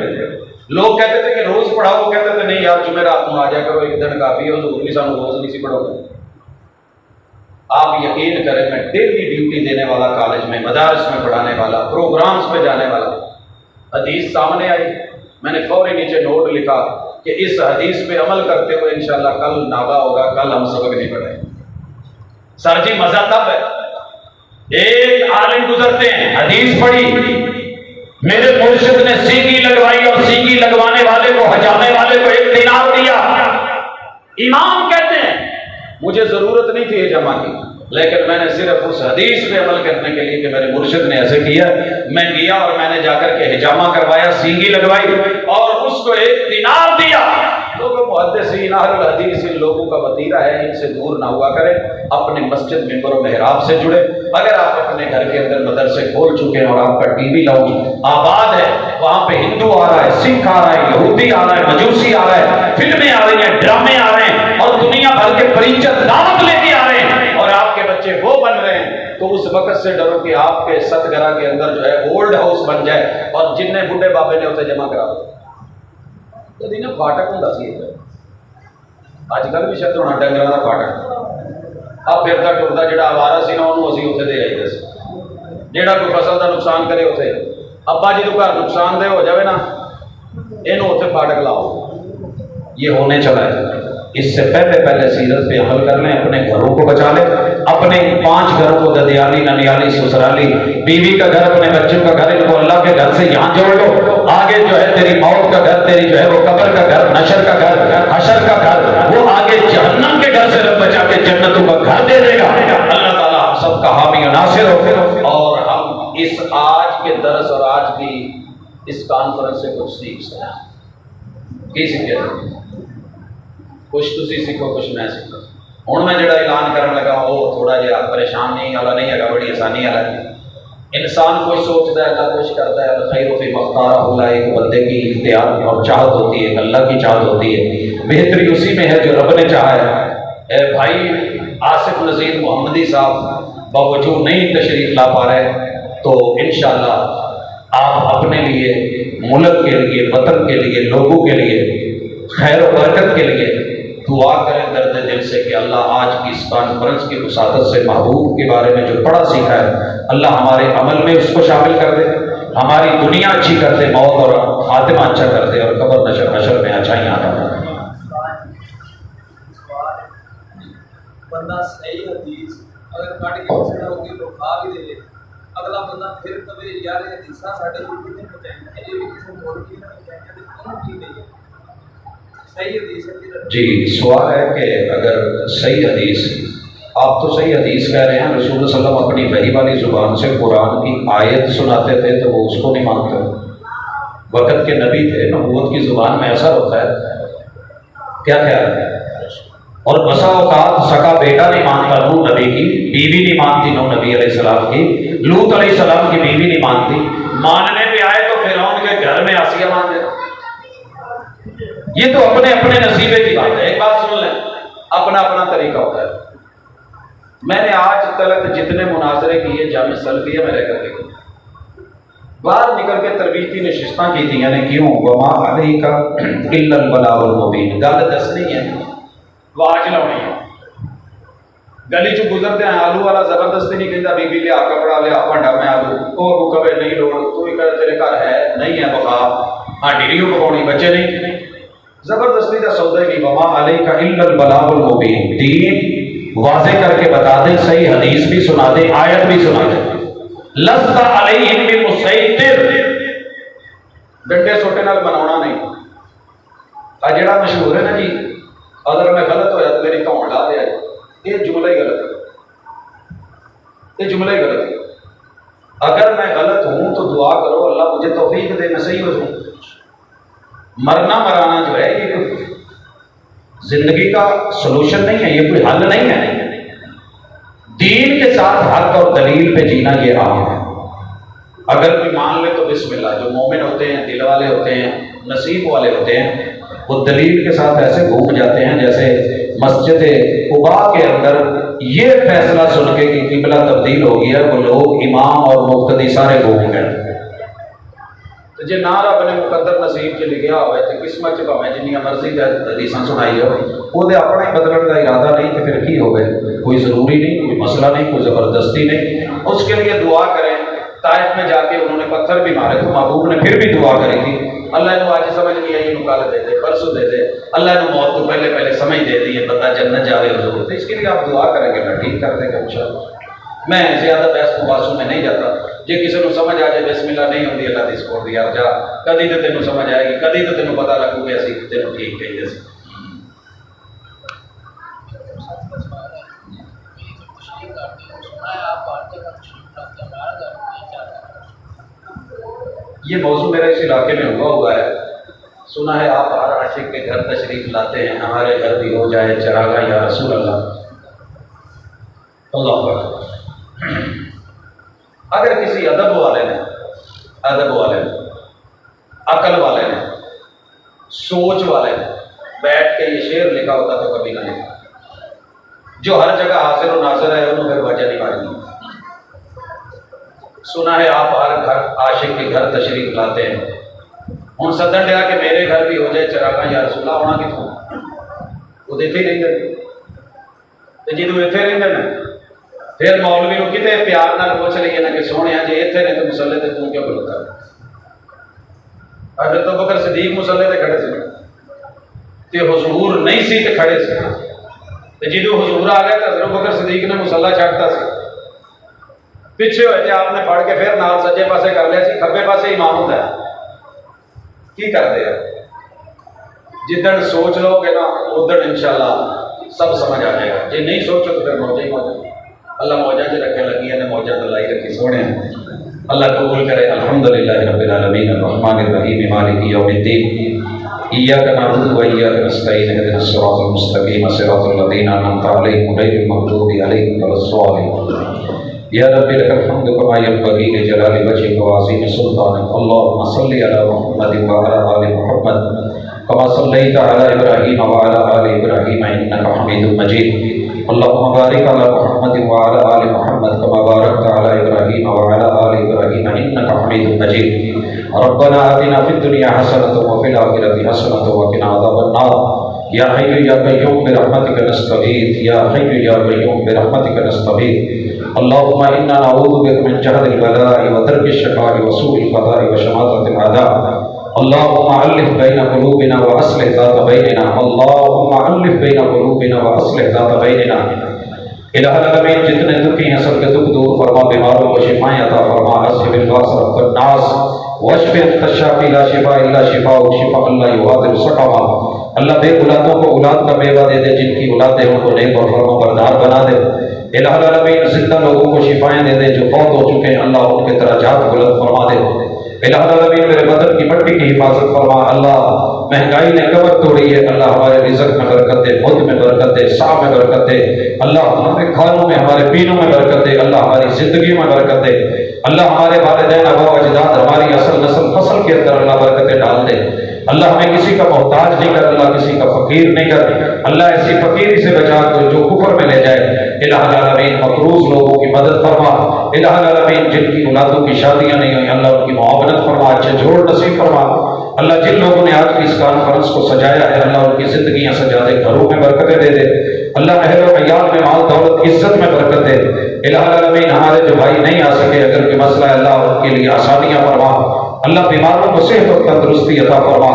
Speaker 1: लोग कहते थे कि रोज़ पढ़ाओ, वो कहते थे नहीं यार जुमेरात को आ जाया करो, एक दिन काफ़ी है, हुजूर भी सानू रोज़ नहीं सी पढ़ाओगे। आप यकीन करें, मैं डेली ड्यूटी देने वाला कॉलेज में, मदारस में पढ़ाने वाला, प्रोग्राम्स पे जाने वाला, हदीस सामने आई, मैंने फौरी नीचे नोट लिखा कि इस हदीस पे अमल करते हुए इंशाल्लाह कल नागा होगा, कल हम सबक नहीं पढ़ेंगे। सर जी मजा तब है, एक आलिम गुजरते हैं, हदीस पढ़ी, मेरे मुर्शिद ने सीगी लगवाई और सीगी लगवाने वाले को, हजाने वाले को 1 दिनार दिया। इमाम कहते हैं मुझे जरूरत नहीं थी जमा की, लेकिन मैंने सिर्फ उस हदीस पे अमल करने के लिए कि मेरे मुर्शिद ने ऐसे किया, मैं गया और मैंने जाकर के हिजामा करवाया, सींगी लगवाई और उसको 1 दिनार दिया। लोगों मुहद्दिसीन अहलुल हदीस इन लोगों का वतीरा है, इनसे दूर ना हुआ करें, अपने मस्जिद मिंबर और मेहराब से जुड़े। अगर आप अपने घर के अंदर मदरसे खोल चुके हैं और आपका टीवी लाउंज आबाद है, वहां पे हिंदू आ रहा है, सिख आ रहा है, यहूदी आ रहा है, मजूसी आ रहा है, फिल्में आ रही हैं, ड्रामे आ रहे हैं और दुनिया भर के परिचित दावत लेके आ रहे हैं और आपके बच्चे वो बन रहे हैं, तो उस वक्त से डरो कि आपके सतगरा के अंदर जो है ओल्ड हाउस बन जाए और जिन्ने बुढ़े बाबे ने उसे जमा करा दो। तो दिन फाटक होंदा सी, अजकल भी शायद होना डंगर का फाटक। अब फिरता टुरदा जो आवारा सी ना उन्होंने असीं उत्थे दे आईदा सी, जेड़ा कोई फसल का नुकसान करे उसे अब्बा जी तो घर नुकसान दे हो जाए ना, इनू उत्थे फाटक लाओ। ये होने चला है, इससे पहले सीरत पे अमल कर लें, अपने घरों को बचा लें, अपने 5 घरों को, ददियाली, ननियाली, ससुराली, बीवी का घर, अपने बच्चों का घर, इनको अल्लाह के घर से यहाँ जोड़ लो। आगे जो है तेरी मौत का घर, तेरी जो है वो कब्र का घर, नशर का घर, हशर का घर, वो आगे जहन्नम के घर से रब बचा के जन्नतों का घर दे देगा। अल्लाह ताला हम सबका हामी और नासिर हो। और हम इस आज के दरस और आज की इस कॉन्फ्रेंस से कुछ सीख सकें। की सीखे? कुछ तुसी सीखो, कुछ मैं सीखो। हुण मैं जो ऐलान करन लगा वो थोड़ा जिहा परेशान नहीं वाला नहीं है, बड़ी आसानी वाला है। इंसान कुछ सोचता है, कुछ करता है, खैर फी मख्तारा, एक बंदे की इख्तियार और चाहत होती है, अल्लाह की चाहत होती है, बेहतरी उसी में है जो रब ने चाहा है। भाई आसिफ नज़ीर मोहम्मदी साहब बावजूद नहीं तशरीफ ला पा रहे, तो इंशाअल्लाह आप अपने लिए, मुल्क के लिए, वतन के लिए, लोगों के लिए, खैर और बरकत के लिए दुआ करें दर्द दिल से कि अल्लाह आज की इस कॉन्फ्रेंस की वसादत से महबूब के बारे में जो पढ़ा सीखा है, अल्लाह हमारे अमल में उसको शामिल कर दे, हमारी दुनिया अच्छी कर दे, मौत और खातिमा अच्छा कर दे और कब्र नशर हशर में अच्छाइयाँ अता कर दे।
Speaker 2: बंदा सही हदीस अगर काट के छड़ा होके लोखा भी दे, अगला बंदा फिर कभी यार ये हदीसा साडे को कितने पहुंचाएंगे, ये भी किसी और की ना पहुंचाएंगे, तो क्यों ठीक नहीं है? सही हदीस है
Speaker 1: जी। सवाल है कि अगर सही हदीस, आप तो सही हदीस कह रहे हैं, रसूल सल्लल्लाहु अलैहि वसल्लम अपनी वही वाली जुबान से कुरान की आयत सुनाते थे तो वो उसको नहीं मानते, वक़्त के नबी थे, नबूवत की जुबान में असर होता है, क्या ख्याल है? और बसा औकात सका बेटा नहीं मानता नूह नबी की, बीवी नहीं मानती नूह नबी अलैहिस्सलाम की, लूत अलैहिस्सलाम की बीवी नहीं मानती, मानने पे आए तो फिरौन के घर में आसिया मान दे। ये तो अपने अपने नसीबे की बात है। एक बात सुन लें, अपना अपना तरीका होता है। मैंने आज तक जितने मुनाजरे किए जामे सल्फिया में रह करके, बाहर निकल के तरबीती नशिस्तां की थी, यानी क्यों वमा अलैका इल्लल बलागुल मुबीन, गल दसनी है, वाज लाउनी है। गली चो गुजरते हैं, आलू वाला जबरदस्ती नहीं कहता बीबी लिया कपड़ा लिया भांडा में आलू, वो कहे नहीं लोड़, तू ही कहे तेरे घर है नहीं है, बखा हांडी नहीं पकाउणी, बच्चे नहीं, जबरदस्ती का सौदा ही। वमा अलैका इल्लल बलागुल मुबीन, दीन वाज़े करके बता दे, सही हदीस भी सुना दे, आयत भी सुना दे। लस्ता अलैहिम बिमुसैतिर, डंडे सोटे नाल बनाना नहीं। आ जेड़ा मशहूर है ना जी, अगर मैं गलत होया तो मेरी धौन ला दे, ये जुमला ही गलत है, ये जुमला ही गलत है। अगर मैं गलत हूं तो दुआ करो अल्लाह मुझे तौफीक दे, मैं सही हो जाऊं। मरना मराना जो है ये जिंदगी का सोल्यूशन नहीं है, ये कोई हल नहीं है। दीन के साथ हक और दलील पे जीना ये आम है। अगर कोई मान ले तो बिस्मिल्लाह, जो मोमिन होते हैं, दिल वाले होते हैं, नसीब वाले होते हैं, वो दलील के साथ ऐसे घूम जाते हैं जैसे मस्जिद कुबा के अंदर ये फैसला सुन के कि किबला तब्दील हो गया, वो लोग इमाम और मुक्तदी सारे घूम गए। तो जे ना रब ने मुकद्दर नसीब च लिखा हो तो किस्मत च भावें जिन्नियां मर्जी हदीसां सुनाई हो, वो अपना ही बदलने का इरादा नहीं तो फिर की हो गए। कोई ज़रूरी नहीं, कोई मसला नहीं, कोई ज़बरदस्ती नहीं। उसके लिए दुआ करें। ताइफ में जाके उन्होंने पत्थर भी मारे तो महबूब ने फिर भी दुआ करी थी, अल्लाह ने आज समझ नहीं आई, कल दे दे, परसों दे दे, अल्लाह ने मौत तो पहले पहले समझ दे दी है, बंदा जन्नत जावे हुजूर। तो इसके लिए आप दुआ करेंगे, मैं ठीक कर देंगे इंशाअल्लाह। मैं ज़्यादा बहस मुबासों में नहीं जाता। जे किसी को समझ आ जाए बिस्मिल्लाह नहीं होती अल्लाह दी सपोर्ट दी, यार जा कदी तो तेनों समझ आएगी, कदी तो तेनों पता लगूगा असी तेनों ठीक कही असी। ये मौजू मेरे इस इलाके में हुआ है। सुना है आप हर आशिक के घर तशरीफ लाते हैं, हमारे घर भी हो जाए चरागा या रसूल अल्लाह। अल्लाह अगर किसी अदब वाले ने, अकल वाले ने, सोच वाले ने बैठ के ये शेर लिखा होता तो कभी ना लिखा। जो हर जगह हाजिर और नाजिर है उन्होंने फिर वजह नहीं मारी। सुना है आप हर घर आशिक के घर तशरीफ लाते हैं, हूँ सदन लिया कि मेरे घर भी हो जाए चरागा या रसूला, आना कितों वो इत्थे रहिंदे ते जो इत्थे रहिंदे ने फिर मौलवी को किते प्यार नाल पूछ लईए ना कि सोहणिया जे इत्थे ने तो मुसल्ले ते तू क्यों खलोता। हज़रत अबू बकर सिद्दीक मुसल्ले ते खड़े थे ते हुजूर नहीं सी ते खड़े थे, ते जो हुजूर आ गए तो हज़रत अबू बकर सिद्दीक ने मुसल्ला छड्डता सी, पिछे होए थे आपने फड़ के फिर नाल सज्जे पासे कर लिया सी, खब्बे पासे इमाम होता है। की करते हैं जिदन सोच लोगे ना उदन इंशाअल्लाह सब समझ आ जाएगा, जे नहीं सोचो तो फिर मौजा ही मौजा। अल्लाह मौजा च रखे लगी ने मौजा तो लाई रखी सोने। अल्लाह कबूल करे। अल्हम्दुलिल्लाहि रब्बिल आलमीन अर्रहमानिर रहीम मालिकि यौमिद्दीन इय्याका नअबुदु व इय्याका नस्तईन इहदिनस सिरातल मुस्तकीम सिरातल लज़ीना अनअमता अलैहिम गैरिल मग़दूबि अलैहिम वलद्दालिन। या रब्बी लकल हम्दु कमा यंबग़ी लिजलालि वजहिका व अज़ीमि सुल्तानिक। अल्लाहुम्मा सल्लि अला मुहम्मद व अला आलि मुहम्मद कमा सल्लैता अला इब्राहीम व अला आलि इब्राहीम इन्नका हमीदुम मजीद। अल्लाहुम्मा बारिक अला मुहम्मद व अला आलि मुहम्मद कमा बारकता अला इब्राहीम व अला आलि इब्राहीम इन्नका हमीदुम मजीद। रब्बना आतिना फिद दुनिया हसनतन व फिल आखिरति हसनतन व किना अज़ाबन नार। या हय्यु या क़य्यूम बिरहमतिका नस्तगीथ, या हय्यु या क़य्यूम बिरहमतिका नस्तगीथ। अल्लाहुम्मा इन्ना नऊज़ु बिका मिन जहदिल बलाइ व तर्किश शक़ाइ व सूइल क़ज़ाइ व शमाततिल अदा। अल्लाहुम्मा अल्लिफ़ बैना क़ुलूबिना व अस्लिह ज़ात बैनिना। अल्लाहुम्मा अल्लिफ़ बैना क़ुलूबिना व अस्लिह ज़ात बैनिना। इलाहुल आलमीन जितने दुखी हैं सबके दुख दूर फरमा, बीमारों को शिफाएं अता फरमा। अस्बिल बास रब्बन नास वशफि अंत शाफी ला शिफा इल्ला शिफाउक शिफाअन ला युगादिरु सक़मा। अल्लाह बे औलादों को औलाद का मेवा दे दे, जिनकी औलादें उनको नेक और फरमाबरदार बना दे। इलाहुल आलमीन जिंदा लोगों को शिफाएं दे दे, जो फौत हो चुके हैं अल्लाह उनके दर्जात बुलंद फरमा दे। इलाहुल आलमीन मेरे बदन की मट्टी की हिफाजत फरमा। अल्लाह महंगाई ने कमर तोड़ी है, अल्लाह हमारे रिज़्क़ में बरकत दे, खुद में बरकत दे, साह में बरकत दे। अल्लाह हमारे खानों में, हमारे पीनों में बरकत दे। अल्लाह हमारी जिंदगी में बरकत दे। अल्लाह हमारे वालिदैन आबा अजदाद, हमारी असल नस्ल फसल के अंदर अल्लाह बरकतें डाल दे। अल्लाह हमें किसी का मोहताज नहीं कर, अल्लाह किसी का फकीर नहीं कर। अल्लाह ऐसी फकीरी से बचा दो जो कुफर में ले जाए। इलाहुल आलमीन मकरूज लोगों की मदद फरमा। इलाहुल आलमीन जिनकी औलादों की शादियां नहीं हुई अल्लाह उनकी मुआवनत फरमा, अच्छे जोड़ नसीब फरमा। अल्लाह जिन लोगों ने आज की इस कॉन्फ्रेंस को सजाया है अल्लाह उनकी जिंदगियां सजा दे, घरों में बरकतें दे दे। अल्लाह अहल और अयाल में माल दौलत इज्जत में बरकत दे। इलाहुल आलमीन हमारे जो भाई नहीं आ सके अगर कोई मसला है अल्लाह उनके लिए आसानियां फरमा। अल्लाह बीमारों को सेहत और तंदुरुस्ती अता फरमा।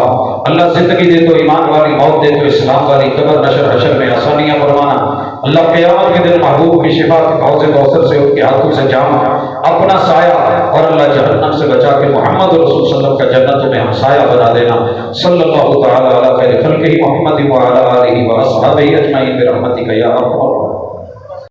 Speaker 1: अल्लाह जिंदगी दे तो ईमान वाली, मौत दे तो इस्लाम वाली, कब्र नशर हशर में आसानियां फरमाना। अल्लाह क़यामत के दिन महबूब की शिफा के हौज़ कौसर से उनके हाथों से जाम अपना साया, और अल्लाह जहन्नम से बचा के मोहम्मद रसूल सल्लल्लाहु अलैहि वसल्लम का जन्नत में हमसाया बना देना। सल्लल्लाहु तआला अला खैरि खल्क़िही मुहम्मद व अला आलिहि व अस्हाबिही अजमईन बिरहमतिका या अरहमर